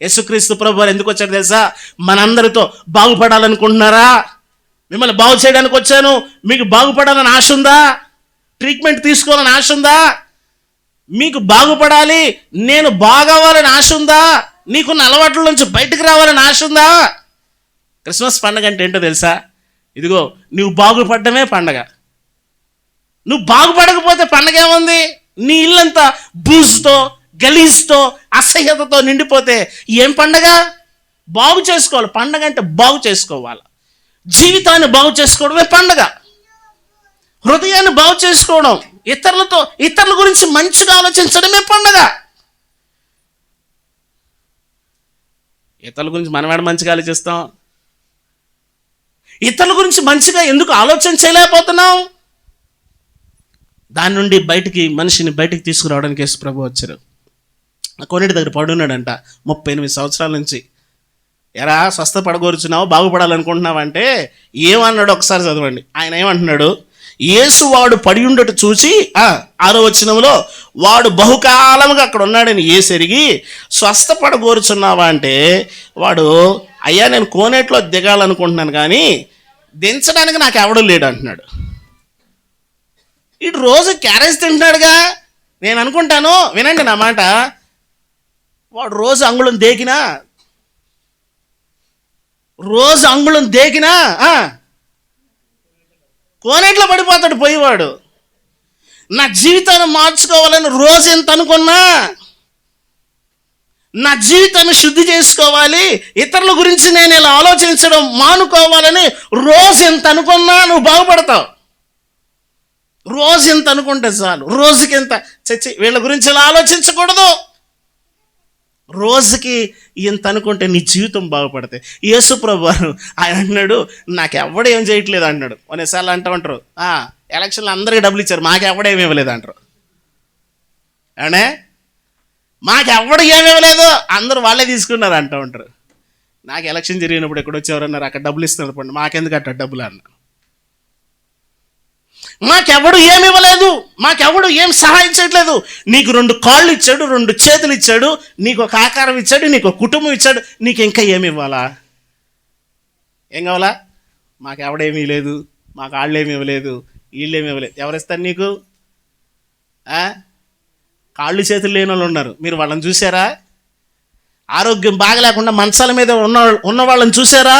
యేసుక్రీస్తు ప్రభు ఎందుకు వచ్చాడు తెలుసా? మనందరితో బాగుపడాలనుకుంటున్నారా? మిమ్మల్ని బాగు చేయడానికి వచ్చాను. మీకు బాగుపడాలని ఆశ ఉందా? ట్రీట్మెంట్ తీసుకోవాలని ఆశ ఉందా? మీకు బాగుపడాలి, నేను బాగవ్వాలని ఆశ ఉందా? నీకున్న అలవాట్ల నుంచి బయటకు రావాలని ఆశ ఉందా? క్రిస్మస్ పండగ అంటే ఏంటో తెలుసా? ఇదిగో నువ్వు బాగుపడమే పండగ. నువ్వు బాగుపడకపోతే పండగ ఏముంది? నీ ఇల్లంతా బూజుతో, గలీజ్తో, అసహ్యతతో నిండిపోతే ఏం పండగ? బాగు చేసుకోవాలి. పండగ అంటే బాగు చేసుకోవాలి. జీవితాన్ని బాగు చేసుకోవడమే పండగ. హృదయాన్ని బాగు చేసుకోవడం, ఇతరుల గురించి మంచిగా ఆలోచించడమే పండగ. ఇతరుల గురించి మనమేడ మంచిగా ఆలోచిస్తాం? ఇతరుల గురించి మంచిగా ఎందుకు ఆలోచన చేయలేకపోతున్నాం? దాని నుండి మనిషిని బయటికి తీసుకురావడానికి యేసు ప్రభు వచ్చారు. కొన్నిటి దగ్గర పడున్నాడంట 38 సంవత్సరాల నుంచి. ఎరా స్వస్థపడగోరుచున్నావు, బాగుపడాలనుకుంటున్నావు అంటే ఏమన్నాడు ఒకసారి చదవండి. ఆయన ఏమంటున్నాడు? యేసు వాడు పడి ఉండట చూచి 6వ వచనంలో వాడు బహుకాలముగా అక్కడ ఉన్నాడని ఎరిగి స్వస్థపడగోరుచున్నావా అంటే వాడు, అయ్యా నేను కోనేట్లో దిగాలనుకుంటున్నాను కానీ దించడానికి నాకు ఎవడూ లేడు అంటున్నాడు. ఇటు రోజు క్యారేజ్ తింటున్నాడుగా. నేను అనుకుంటాను, వినండి నా మాట, వాడు రోజు అంగుళం దేకినా కోనేట్లో పడిపోతాడు పోయేవాడు. నా జీవితాన్ని మార్చుకోవాలని రోజు ఎంత అనుకున్నా, నా జీవితాన్ని శుద్ధి చేసుకోవాలి, ఇతరుల గురించి నేను ఇలా ఆలోచించడం మానుకోవాలని రోజు ఎంత అనుకున్నా నువ్వు బాగుపడతావు. రోజు ఎంత అనుకుంటే చాలు. రోజుకి ఎంత వీళ్ళ గురించి ఇలా ఆలోచించకూడదు. రోజుకి ఇంత అనుకుంటే నీ జీవితం బాగుపడతాయి. యేసు ప్రభు ఆయన అంటున్నాడు, నాకు ఎవడ ఏం చేయట్లేదు అంటున్నాడు. కొన్నిసార్లు అంటూ ఉంటారు, ఎలక్షన్లో అందరికీ డబ్బులు ఇచ్చారు, మాకు ఎవడేమి ఇవ్వలేదు అంటారు. అవునే, మాకు ఎవడు ఏమి ఇవ్వలేదు, అందరూ వాళ్ళే తీసుకున్నారు అంటూ ఉంటారు. నాకు ఎలక్షన్ జరిగినప్పుడు ఎక్కడ వచ్చేవారన్నారు, అక్కడ డబ్బులు ఇస్తున్నారు, పండి మాకెందుకు అట్ట డబ్బులు అన్న. మాకెవడు ఏమి ఇవ్వలేదు, మాకెవడు ఏం సహాయం చేయట్లేదు. నీకు 2 కాళ్ళు ఇచ్చాడు, 2 చేతులు ఇచ్చాడు, నీకు ఒక ఆకారం ఇచ్చాడు, నీకు ఒక కుటుంబం ఇచ్చాడు, నీకు ఇంకా ఏమి ఇవ్వాలా? ఏం కావాలా? మాకెవడేమీ లేదు, మాకు వాళ్ళేమి ఇవ్వలేదు, వీళ్ళేమి ఇవ్వలేదు. ఎవరిస్తారు నీకు? కాళ్ళు చేతులు లేని వాళ్ళు ఉన్నారు, మీరు వాళ్ళని చూసారా? ఆరోగ్యం బాగలేకుండా మంచాల మీద ఉన్న వాళ్ళని చూసారా?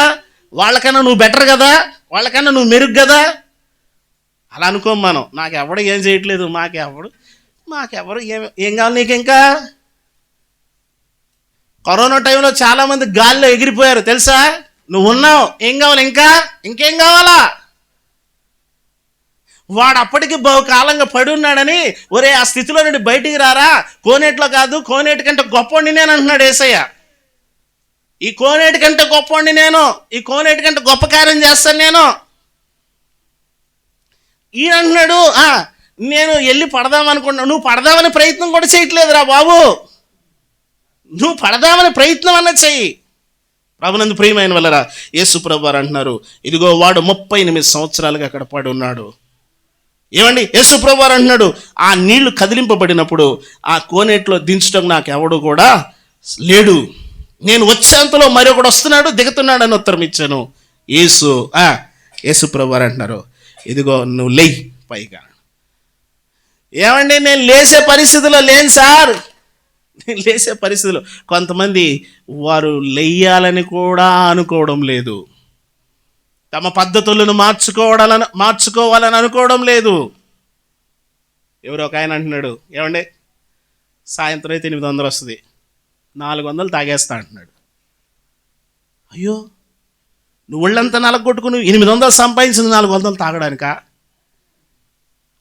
వాళ్ళకన్నా నువ్వు బెటర్ కదా, వాళ్ళకన్నా నువ్వు మెరుగు కదా. అలా అనుకోం మనం. నాకెవడు ఏం చేయట్లేదు, మాకెవరు ఏం కావాలి నీకు? ఇంకా కరోనా టైంలో చాలామంది గాల్లో ఎగిరిపోయారు తెలుసా? నువ్వు ఉన్నావు, ఏం కావాలి? ఇంకేం కావాలా? వాడు అప్పటికి బహుకాలంగా పడి ఉన్నాడని, ఒరే ఆ స్థితిలో నుండి బయటికి రారా, కోనేట్లో కాదు కోనేటి కంటే గొప్పవాడిని నేను అంటున్నాడు యేసయ్య. ఈ కోనేటి కంటే గొప్పవాడిని నేను, ఈ కోనేటి కంటే గొప్ప కార్యం చేస్తాను నేను. ఈయన అంటున్నాడు, నేను వెళ్ళి పడదామనుకున్నా. నువ్వు పడదామని ప్రయత్నం కూడా చేయట్లేదురా బాబు, నువ్వు పడదామని ప్రయత్నం అన్న చెయ్యి. ప్రభునందు ప్రియమైన వల్లరా, యేసు ప్రభు వారు అంటున్నారు, ఇదిగో వాడు 38 సంవత్సరాలుగా అక్కడ పడి ఉన్నాడు. ఏమండి, యేసు ప్రభు వారు అంటున్నాడు, ఆ నీళ్లు కదిలింపబడినప్పుడు ఆ కోనేట్లో దించడం నాకు ఎవడు కూడా లేడు, నేను వచ్చేంతలో మరొకడు వస్తున్నాడు దిగుతున్నాడు అని ఉత్తరం ఇచ్చాను. యేసు ప్రభు వారు అంటున్నారు, ఇదిగో నువ్వు లేయి పైగా. ఏమండి, నేను లేసే పరిస్థితిలో లేను సార్, నేను లేసే పరిస్థితిలో. కొంతమంది వారు లేయాలని కూడా అనుకోవడం లేదు, తమ పద్ధతులను మార్చుకోవాలని అనుకోవడం లేదు. ఎవరో ఒక ఆయన అంటున్నాడు, ఏమండి సాయంత్రం అయితే 800 వస్తుంది, 400 తాగేస్తా అంటున్నాడు. అయ్యో, నువ్వు ఒళ్ళంతా నలగొట్టుకుని 800 సంపాదించింది 400 తాగడానికా?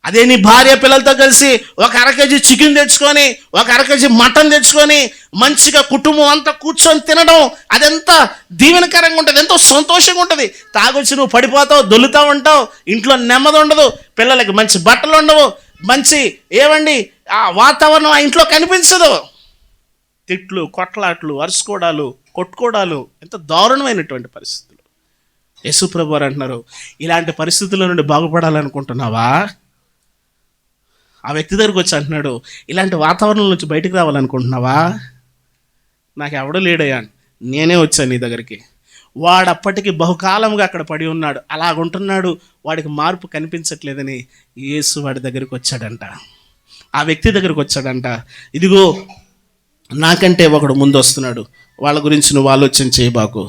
అదే నీ భార్య పిల్లలతో కలిసి ఒక 1/2 కేజీ చికెన్ తెచ్చుకొని, ఒక 1/2 కేజీ మటన్ తెచ్చుకొని మంచిగా కుటుంబం అంతా కూర్చొని తినడం, అదెంత దీవెనకరంగా ఉంటుంది, ఎంతో సంతోషంగా ఉంటుంది. తాగొచ్చి నువ్వు పడిపోతావు, దొల్లుతూ ఉంటావు, ఇంట్లో నెమ్మది ఉండదు, పిల్లలకి మంచి బట్టలు ఉండవు, మంచి ఆ వాతావరణం ఆ ఇంట్లో కనిపించదు. తిట్లు, కొట్లాట్లు, అరుచుకోవడాలు, కొట్టుకోవడాలు, ఎంత దారుణమైనటువంటి పరిస్థితులు. యేసు ప్రభు వారు అంటున్నారు, ఇలాంటి పరిస్థితుల నుండి బాగుపడాలనుకుంటున్నావా? ఆ వ్యక్తి దగ్గరికి వచ్చి అంటున్నాడు, ఇలాంటి వాతావరణం నుంచి బయటికి రావాలనుకుంటున్నావా? నాకు ఎవడూ లేడయ్యా, నేనే వచ్చాను నీ దగ్గరికి. వాడు అప్పటికి బహుకాలంగా అక్కడ పడి ఉన్నాడు, అలాగుంటున్నాడు, వాడికి మార్పు కనిపించట్లేదని యేసు వాడి దగ్గరికి వచ్చాడంట. ఆ వ్యక్తి దగ్గరికి వచ్చాడంట, ఇదిగో నాకంటే ఒకడు ముందు వస్తున్నాడు, వాళ్ళ గురించి నువ్వు ఆలోచన చేయబాకు.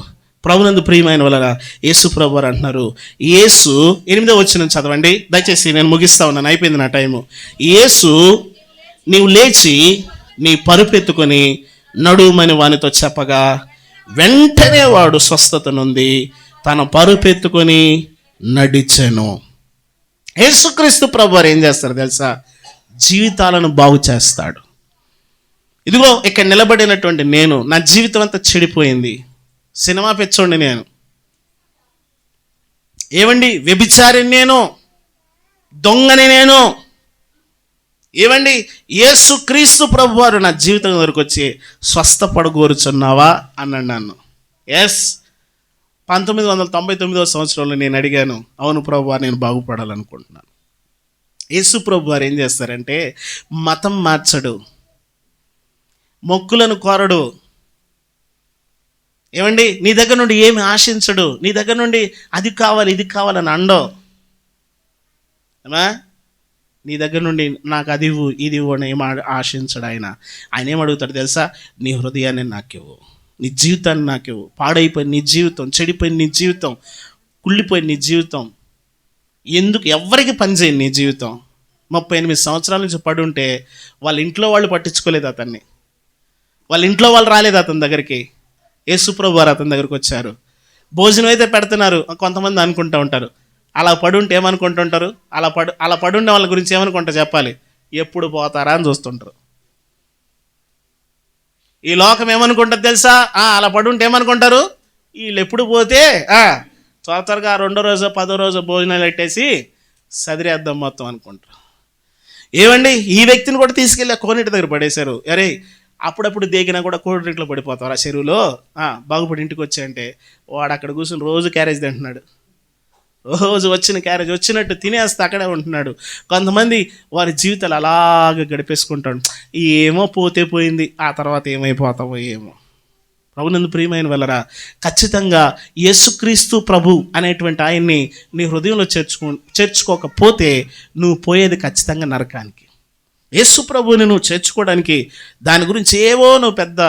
ప్రభునందు ప్రియమైన వలన యేసు ప్రభు వారు అంటున్నారు, యేసు 8వ వచనం చదవండి దయచేసి, నేను ముగిస్తా ఉన్నాను, అయిపోయింది నా టైము. యేసు నీవు లేచి నీ పరుపెత్తుకొని నడుమని వానితో చెప్పగా వెంటనే వాడు స్వస్థత నొంది తన పరుపెత్తుకొని నడిచెను. యేసుక్రీస్తు ప్రభు వారు ఏం చేస్తారు తెలుసా? జీవితాలను బాగు చేస్తాడు. ఇదిగో ఇక్కడ నిలబడినటువంటి నేను, నా జీవితం అంతా చెడిపోయింది, సినిమా పిచ్చోండి నేను, ఏమండి వ్యభిచారిని నేను, దొంగని నేను, ఏమండి యేసుక్రీస్తు ప్రభు వారు నా జీవితం వరకు వచ్చి స్వస్థపడగోరుచున్నావా అన్నాడు నన్ను. ఎస్, 1999వ సంవత్సరంలో నేను అడిగాను, అవును ప్రభు వారు నేను బాగుపడాలనుకుంటున్నాను. యేసు ప్రభు వారు ఏం చేస్తారంటే మతం మార్చడు, మొక్కులను కోరడు, ఏమండి నీ దగ్గర నుండి ఏమి ఆశించడు, నీ దగ్గర నుండి అది కావాలి ఇది కావాలని అండవు. ఏమా నీ దగ్గర నుండి నాకు అది ఇవ్వు ఇది ఇవ్వు అని ఏం ఆశించడు ఆయన. ఆయన ఏం అడుగుతాడు తెలుసా? నీ హృదయాన్ని నాకివ్వు, నీ జీవితాన్ని నాకివ్వు. పాడైపోయిన నీ జీవితం, చెడిపోయిన నీ జీవితం, కుళ్ళిపోయిన నీ జీవితం, ఎందుకు ఎవరికి పనిచేయని నీ జీవితం, 38 సంవత్సరాల నుంచి పడి ఉంటే వాళ్ళ ఇంట్లో వాళ్ళు పట్టించుకోలేదు అతన్ని, వాళ్ళ ఇంట్లో వాళ్ళు రాలేదు అతని దగ్గరికి. యేసుప్రభు వారు అతని దగ్గరికి వచ్చారు. భోజనం అయితే పెడుతున్నారు, కొంతమంది అనుకుంటూ ఉంటారు, అలా పడుంటే ఏమనుకుంటుంటారు, అలా పడుండే వాళ్ళ గురించి ఏమనుకుంటారు చెప్పాలి? ఎప్పుడు పోతారా అని చూస్తుంటారు. ఈ లోకం ఏమనుకుంటుంది తెలుసా? అలా పడుంటే ఏమనుకుంటారు, వీళ్ళు ఎప్పుడు పోతే త్వరగా 2వ రోజు 10వ రోజు భోజనాలు పెట్టేసి సదిరేద్దాం మొత్తం అనుకుంటారు. ఏమండి ఈ వ్యక్తిని కూడా తీసుకెళ్ళి కోనేటి దగ్గర పడేశారు. అరే అప్పుడప్పుడు దేగినా కూడా కోడిట్లో పడిపోతారు ఆ చెరువులో, బాగుపడి ఇంటికి వచ్చాయంటే వాడు అక్కడ కూర్చొని రోజు క్యారేజ్ తింటున్నాడు, రోజు వచ్చిన క్యారేజ్ వచ్చినట్టు తినేస్తే అక్కడే ఉంటున్నాడు. కొంతమంది వారి జీవితాలు అలాగే గడిపేసుకుంటాడు, ఏమో పోతే పోయింది, ఆ తర్వాత ఏమైపోతామో ఏమో. ప్రభునందు ప్రియమైన వల్లరా, ఖచ్చితంగా యేసుక్రీస్తు ప్రభు అనేటువంటి ఆయన్ని నీ హృదయంలో చేర్చుకోకపోతే నువ్వు పోయేది ఖచ్చితంగా నరకానికి. యేసు ప్రభువుని నువ్వు చేర్చుకోవడానికి దాని గురించి ఏవో నువ్వు పెద్ద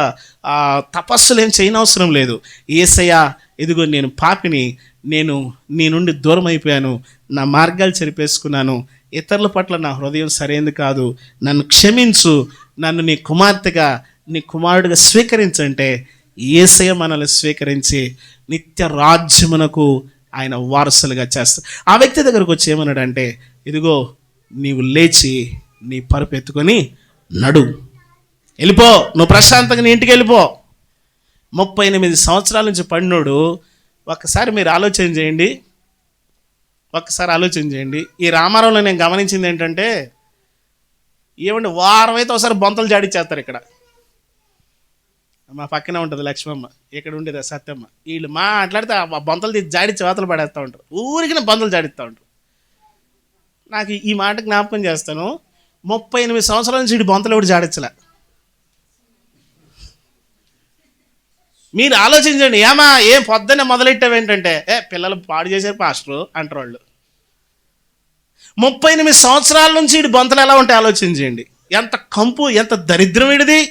తపస్సులు ఏం చేయనవసరం లేదు. యేసయ్యా ఇదిగో నేను పాపిని, నేను నీ నుండి దూరం అయిపోయాను, నా మార్గాలు చెరిపేసుకున్నాను, ఇతరుల పట్ల నా హృదయం సరైనది కాదు, నన్ను క్షమించు, నన్ను నీ కుమార్తెగా నీ కుమారుడిగా స్వీకరించంటే యేసయ్య మనల్ని స్వీకరించి నిత్య రాజ్యమునకు ఆయన వారసులుగా చేస్తాడు. ఆ వ్యక్తి దగ్గరకు వచ్చి ఏమన్నాడంటే, ఇదిగో నీవు లేచి నీ పరుపు ఎత్తుకొని నడు, వెళ్ళిపో, నువ్వు ప్రశాంతంగా నీ ఇంటికి వెళ్ళిపో. 38 సంవత్సరాల నుంచి పడినోడు, ఒక్కసారి మీరు ఆలోచన చేయండి, ఈ రామారంలో నేను గమనించింది ఏంటంటే, ఏమండి వారం అయితే ఒకసారి బొంతలు జాడిచ్చేస్తారు. ఇక్కడ మా పక్కనే ఉంటుంది లక్ష్మమ్మ, ఇక్కడ ఉండేది సత్యమ్మ, వీళ్ళు మాట్లాడితే ఆ బొంతలు జాడిచ్చి వాతలు పడేస్తూ ఉంటారు, ఊరికి బొంతలు జాడిస్తూ ఉంటారు. నాకు ఈ మాట జ్ఞాపకం చేస్తాను, 38 సంవత్సరాల నుంచి వీడి బొంతలు ఎవడు జాడించలే. మీరు ఆలోచించండి, ఏం పొద్దున్నే మొదలెట్టావు ఏంటంటే, పిల్లలు పాడు చేశారు పాస్టరు అంటారు వాళ్ళు. 38 సంవత్సరాల నుంచి వీడి బొంతలు ఎలా ఉంటాయి ఆలోచించండి. ఎంత కంపు, ఎంత దరిద్రం వీడిది,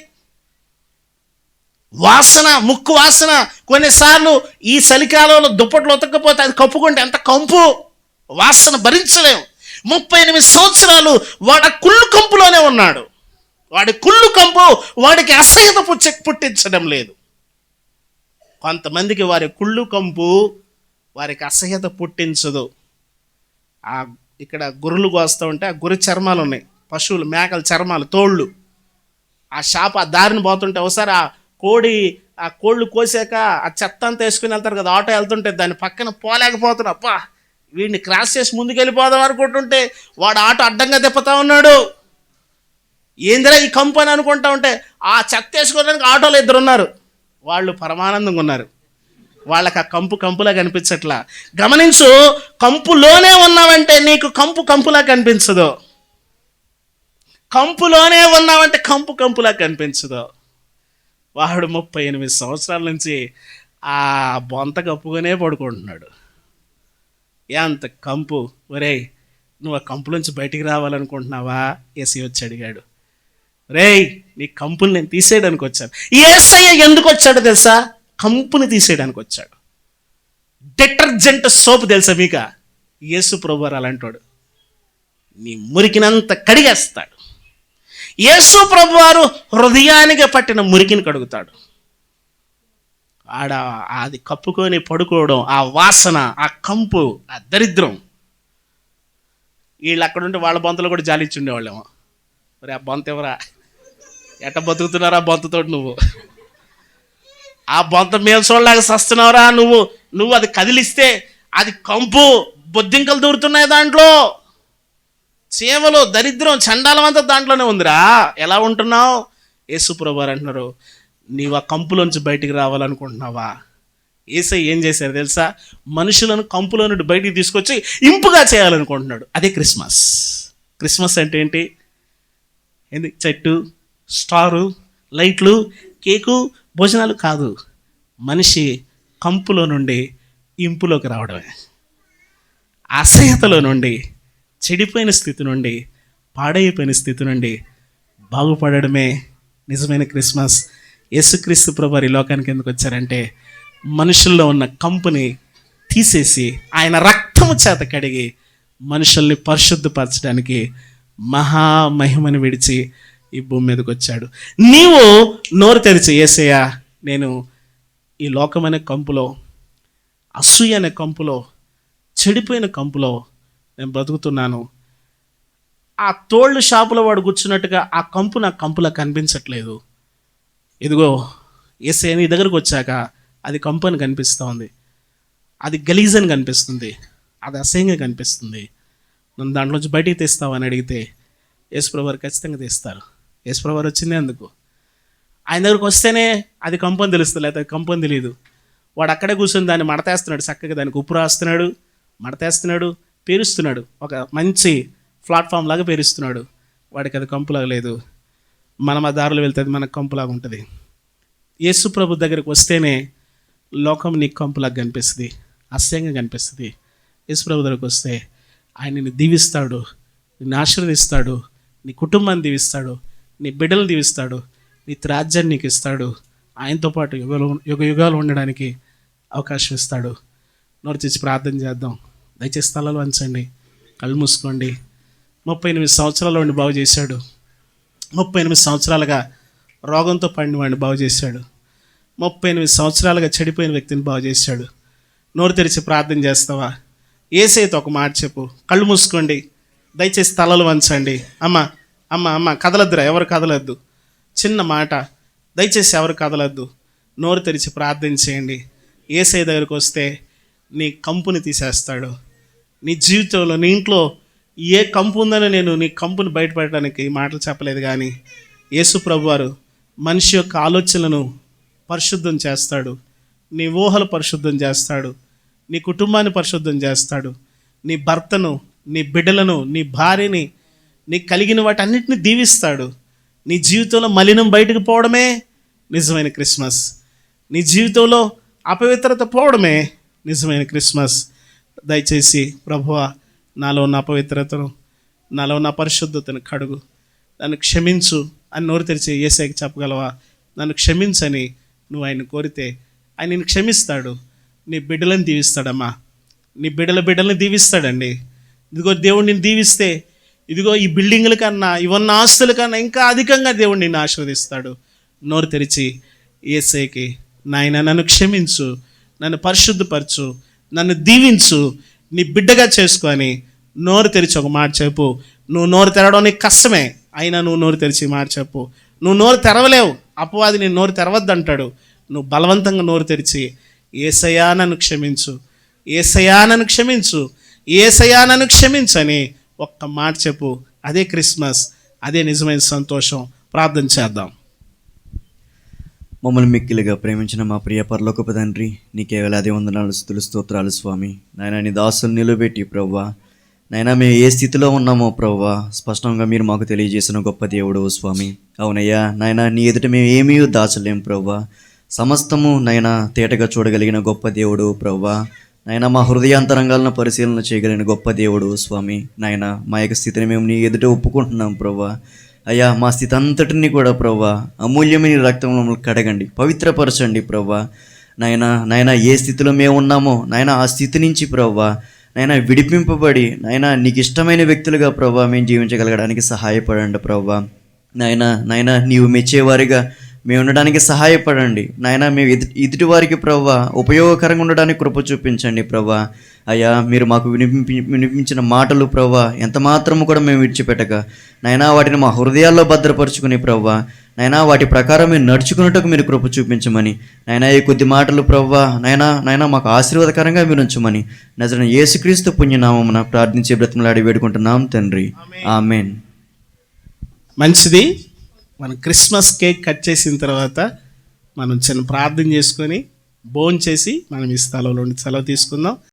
వాసన, ముక్కు వాసన. కొన్నిసార్లు ఈ చలికాలంలో దుప్పట్లు ఉతకపోతే అది కప్పుకుంటే ఎంత కంపు వాసన భరించలేము. 38 సంవత్సరాలు వాడు కుళ్ళు కంపులోనే ఉన్నాడు. వాడి కుళ్ళు కంపు వాడికి అసహ్యత పుట్టించడం లేదు. కొంతమందికి వారి కుళ్ళు కంపు వారికి అసహ్యత పుట్టించదు. ఇక్కడ గొర్రెలు కోస్తూ ఉంటే ఆ గొర్రె చర్మాలు ఉన్నాయి, పశువులు మేకల చర్మాలు, తోళ్ళు, ఆ షాప్ ఆ దారిని పోతుంటే ఒకసారి ఆ కోళ్ళు కోసాక ఆ చెత్త అంతా వేసుకుని వెళ్తారు కదా, ఆటో వెళ్తుంటే దాని పక్కన పోలేకపోతున్నా, అప్పా వీడిని క్రాస్ చేసి ముందుకు వెళ్ళిపోదాం అనుకుంటుంటే వాడు ఆటో అడ్డంగా తిప్పుతా ఉన్నాడు. ఏందిరా ఈ కంపు అని అనుకుంటా ఉంటే ఆ చెత్త వేసుకోవడానికి ఆటోలో 2 ఉన్నారు, వాళ్ళు పరమానందంగా ఉన్నారు, వాళ్ళకి ఆ కంపు కంపులా కనిపించట్లా. గమనించు, కంపులోనే ఉన్నావంటే నీకు కంపులా కనిపించదు, కంపులోనే ఉన్నావంటే కంపులా కనిపించదు. వాడు 38 సంవత్సరాల నుంచి ఆ బొంత కప్పుగానే పడుకుంటున్నాడు. ఎంత కంపు. ఒరేయ్ నువ్వు ఆ కంపులోంచి బయటికి రావాలనుకుంటున్నావా? యేసయ్య వచ్చి అడిగాడు. రేయ్, నీ కంపుని నేను తీసేయడానికి వచ్చాను. యేసయ్య ఎందుకు వచ్చాడో తెలుసా? కంపుని తీసేయడానికి వచ్చాడు. డిటర్జెంట్ సోప్ తెలుసా మీక? యేసు ప్రభువారు అలాంటోడు. నీ మురికినంత కడిగేస్తాడు. యేసు ప్రభువారు హృదయానికి పట్టిన మురికిని కడుగుతాడు. అది కప్పుకొని పడుకోవడం, ఆ వాసన, ఆ కంపు, ఆ దరిద్రం. వీళ్ళు అక్కడ ఉంటే వాళ్ళ బొంతలు కూడా జాలిచ్చి ఉండేవాళ్ళేమో. మరి ఆ బొంత ఎవరా? ఎట్ట బతుకుతున్నారా బొంతతో? నువ్వు ఆ బొంత మేల్సోళ్ళలాగా సస్తున్నావురా నువ్వు అది కదిలిస్తే అది కంపు, బొద్దింకలు దూరుతున్నాయి దాంట్లో, చీమలు, దరిద్రం, చండాలం అంతా దాంట్లోనే ఉందిరా. ఎలా ఉంటున్నావు? యేసు ప్రభువారు అంటున్నారు, నీవు ఆ కంపులోంచి బయటికి రావాలనుకుంటున్నావా? యేసయ్య ఏం చేశారు తెలుసా? మనుషులను కంపులో నుండి బయటికి తీసుకొచ్చి ఇంపుగా చేయాలనుకుంటున్నాడు. అదే క్రిస్మస్. క్రిస్మస్ అంటే ఏంటి? చెట్టు, స్టారు, లైట్లు, కేకు, భోజనాలు కాదు. మనిషి కంపులో నుండి ఇంపులోకి రావడమే. అసహ్యతలో నుండి, చెడిపోయిన స్థితి నుండి, పాడైపోయిన స్థితి నుండి బాగుపడడమే నిజమైన క్రిస్మస్. యేసుక్రీస్తు ప్రభువారు ఈ లోకానికి ఎందుకు వచ్చారంటే మనుషుల్లో ఉన్న కంపుని తీసేసి ఆయన రక్తము చేత కడిగి మనుషుల్ని పరిశుద్ధపరచడానికి మహామహిమని విడిచి ఈ భూమి మీదకి వచ్చాడు. నీవు నోరు తెరిచి, యేసయ్య, నేను ఈ లోకమైన కంపులో, అసూయ అనే కంపులో, చెడిపోయిన కంపులో నేను బ్రతుకుతున్నాను. ఆ తోళ్ళు షాపులో వాడు కూర్చున్నట్టుగా ఆ కంపు నా కంపులా కనిపించట్లేదు. ఇదిగో యేసయ్య నీ దగ్గరకు వచ్చాక అది కంపు అని కనిపిస్తూ ఉంది, అది గలీజ్ అని కనిపిస్తుంది, అది అసహ్యంగా కనిపిస్తుంది. నన్ను దాంట్లోంచి బయటికి తీస్తావు అని అడిగితే యేసుప్రభు వారు ఖచ్చితంగా తీస్తారు. యేసుప్రభు వారు వచ్చిందే అందుకు. ఆయన దగ్గరకు వస్తేనే అది కంపు అని తెలుస్తుంది, లేకపోతే కంపు అని తెలియదు. వాడు అక్కడే కూర్చొని దాన్ని మడతేస్తున్నాడు, చక్కగా దానికి ఉప్పు రాస్తున్నాడు, మడతేస్తున్నాడు, పేరుస్తున్నాడు, ఒక మంచి ప్లాట్ఫామ్ లాగా పేరుస్తున్నాడు. వాడికి అది కంపులాగా లేదు. మనం ఆ దారిలో వెళ్తే అది మనకు కంపులాగా ఉంటుంది. యేసు ప్రభు దగ్గరికి వస్తేనే లోకం నీకు కంపులాగా కనిపిస్తుంది, అసహ్యంగా కనిపిస్తుంది. యేసు ప్రభు దగ్గరికి వస్తే ఆయన నిన్ను దీవిస్తాడు, నిన్ను ఆశీర్వదిస్తాడు, నీ కుటుంబాన్ని దీవిస్తాడు, నీ బిడ్డలు దీవిస్తాడు, నీ రాజ్యాన్ని నీకు ఇస్తాడు. ఆయనతో పాటు యుగ యుగాలు ఉండడానికి అవకాశం ఇస్తాడు. నోరు తెచ్చి ప్రార్థన చేద్దాం. దయచేసి స్థలాలు వంచండి, కళ్ళు మూసుకోండి. 38 సంవత్సరాల వాడిని బాగు చేశాడు. 38 సంవత్సరాలుగా రోగంతో పడిన వాడిని బాగు చేశాడు. 38 సంవత్సరాలుగా చెడిపోయిన వ్యక్తిని బాగు చేశాడు. నోరు తెరిచి ప్రార్థన చేస్తావా? యేసయ్యతో ఒక మాట చెప్పు. కళ్ళు మూసుకోండి, దయచేసి తలలు వంచండి. అమ్మ అమ్మ అమ్మ కదలద్దురా, ఎవరు కదలద్దు. చిన్న మాట, దయచేసి ఎవరు కదలద్దు. నోరు తెరిచి ప్రార్థన చేయండి. యేసయ్య దగ్గరికి వస్తే నీ కంపుని తీసేస్తాడు. నీ జీవితంలో, నీ ఇంట్లో ఏ కంపు ఉందని నేను నీ కంపుని బయటపడడానికి మాటలు చెప్పలేదు, కానీ యేసు ప్రభువారు మనిషి యొక్క ఆలోచనలను పరిశుద్ధం చేస్తాడు, నీ ఊహలు పరిశుద్ధం చేస్తాడు, నీ కుటుంబాన్ని పరిశుద్ధం చేస్తాడు, నీ భర్తను, నీ బిడ్డలను, నీ భార్యని, నీ కలిగిన వాటన్నిటిని దీవిస్తాడు. నీ జీవితంలో మలినం బయటకు పోవడమే నిజమైన క్రిస్మస్. నీ జీవితంలో అపవిత్రత పోవడమే నిజమైన క్రిస్మస్. దయచేసి ప్రభువా, నాలో ఉన్న అపవిత్రతను, నాలో ఉన్న పరిశుద్ధతను కడుగు, నన్ను క్షమించు అని నోరు తెరిచి యేసయ్యకి చెప్పగలవా? నన్ను క్షమించని నువ్వు ఆయన కోరితే ఆయన నిన్ను క్షమిస్తాడు. నీ బిడ్డలను దీవిస్తాడమ్మా, నీ బిడ్డలని దీవిస్తాడండి. ఇదిగో దేవుడు నిన్ను దీవిస్తే, ఇదిగో ఈ బిల్డింగుల కన్నా, ఇవన్న ఆస్తుల కన్నా ఇంకా అధికంగా దేవుడు నిన్ను ఆశీర్వదిస్తాడు. నోరు తెరిచి యేసయ్యకి, నాయన నన్ను క్షమించు, నన్ను పరిశుద్ధపరచు, నన్ను దీవించు, నీ బిడ్డగా చేసుకొని నోరు తెరిచి ఒక మాట చెప్పు. నువ్వు నోరు తెరవడం నీకు కష్టమే, అయినా నువ్వు నోరు తెరిచి మాట చెప్పు. నువ్వు నోరు తెరవలేవు, అపవాది నేను నోరు తెరవద్దంటాడు. నువ్వు బలవంతంగా నోరు తెరిచి యేసయ్యా నన్ను క్షమించు, యేసయ్యా నన్ను క్షమించు, యేసయ్యా నన్ను క్షమించని ఒక్క మాట చెప్పు. అదే క్రిస్మస్, అదే నిజమైన సంతోషం. ప్రార్థన చేద్దాం. మమ్మల్ని మిక్కిలిగా ప్రేమించిన మా ప్రియ పరలోకపు తండ్రి, నీకే వేలాది వందనాలు, స్తుతులు, స్తోత్రాలు స్వామి. నాయన నీ దాసులు నిలబెట్టి ప్రభువా, నాయన మేము ఏ స్థితిలో ఉన్నామో ప్రభువా స్పష్టంగా మీరు మాకు తెలియజేసిన గొప్ప దేవుడు స్వామి. అవునయ్యా నాయన, నీ ఎదుట మేము ఏమీ దాచలేం ప్రభువా. సమస్తము నాయన తేటగా చూడగలిగిన గొప్ప దేవుడు ప్రభువా. నాయన మా హృదయాంతరంగాలను పరిశీలన చేయగలిగిన గొప్ప దేవుడు స్వామి. నాయన మా యొక్క స్థితిని మేము నీ ఎదుట ఒప్పుకుంటున్నాం ప్రభా. అయ్యా మా స్థితి అంతటిని కూడా ప్రభా అమూల్యమైన రక్తంలో మమ్మల్ని కడగండి, పవిత్రపరచండి ప్రభా. నాయన ఏ స్థితిలో మేము ఉన్నామో నాయన ఆ స్థితి నుంచి ప్రభా నాయన విడిపింపబడి నాయన నీకు ఇష్టమైన వ్యక్తులుగా ప్రభా మేము జీవించగలగడానికి సహాయపడండి ప్రభా. నాయన నీవు మెచ్చేవారిగా మేము ఉండడానికి సహాయపడండి నాయన. మేము ఎదుటి వారికి ప్రభా ఉపయోగకరంగా ఉండడానికి కృప చూపించండి ప్రభా. అయ్యా మీరు మాకు వినిపించిన మాటలు ప్రభా ఎంత మాత్రము కూడా మేము విడిచిపెట్టక నాయన వాటిని మా హృదయాల్లో భద్రపరుచుకుని ప్రభా నాయన వాటి ప్రకారం మేము నడుచుకున్నట్టుకు మీరు కృప చూపించమని నాయన ఈ కొద్ది మాటలు ప్రభా నాయన మాకు ఆశీర్వాదకరంగా మీరు ఉంచమని నజరేయుడైన యేసుక్రీస్తు పుణ్యనామమున ప్రార్థించి బ్రతిమలాడి వేడుకుంటున్నాం తండ్రి. ఆమేన్. మంచిది. మనం క్రిస్మస్ కేక్ కట్ చేసిన తర్వాత మనం చిన్న ప్రార్థన చేసుకొని భోంచేసి మనం ఈ స్థలంలో నుండి సెలవు తీసుకుందాం.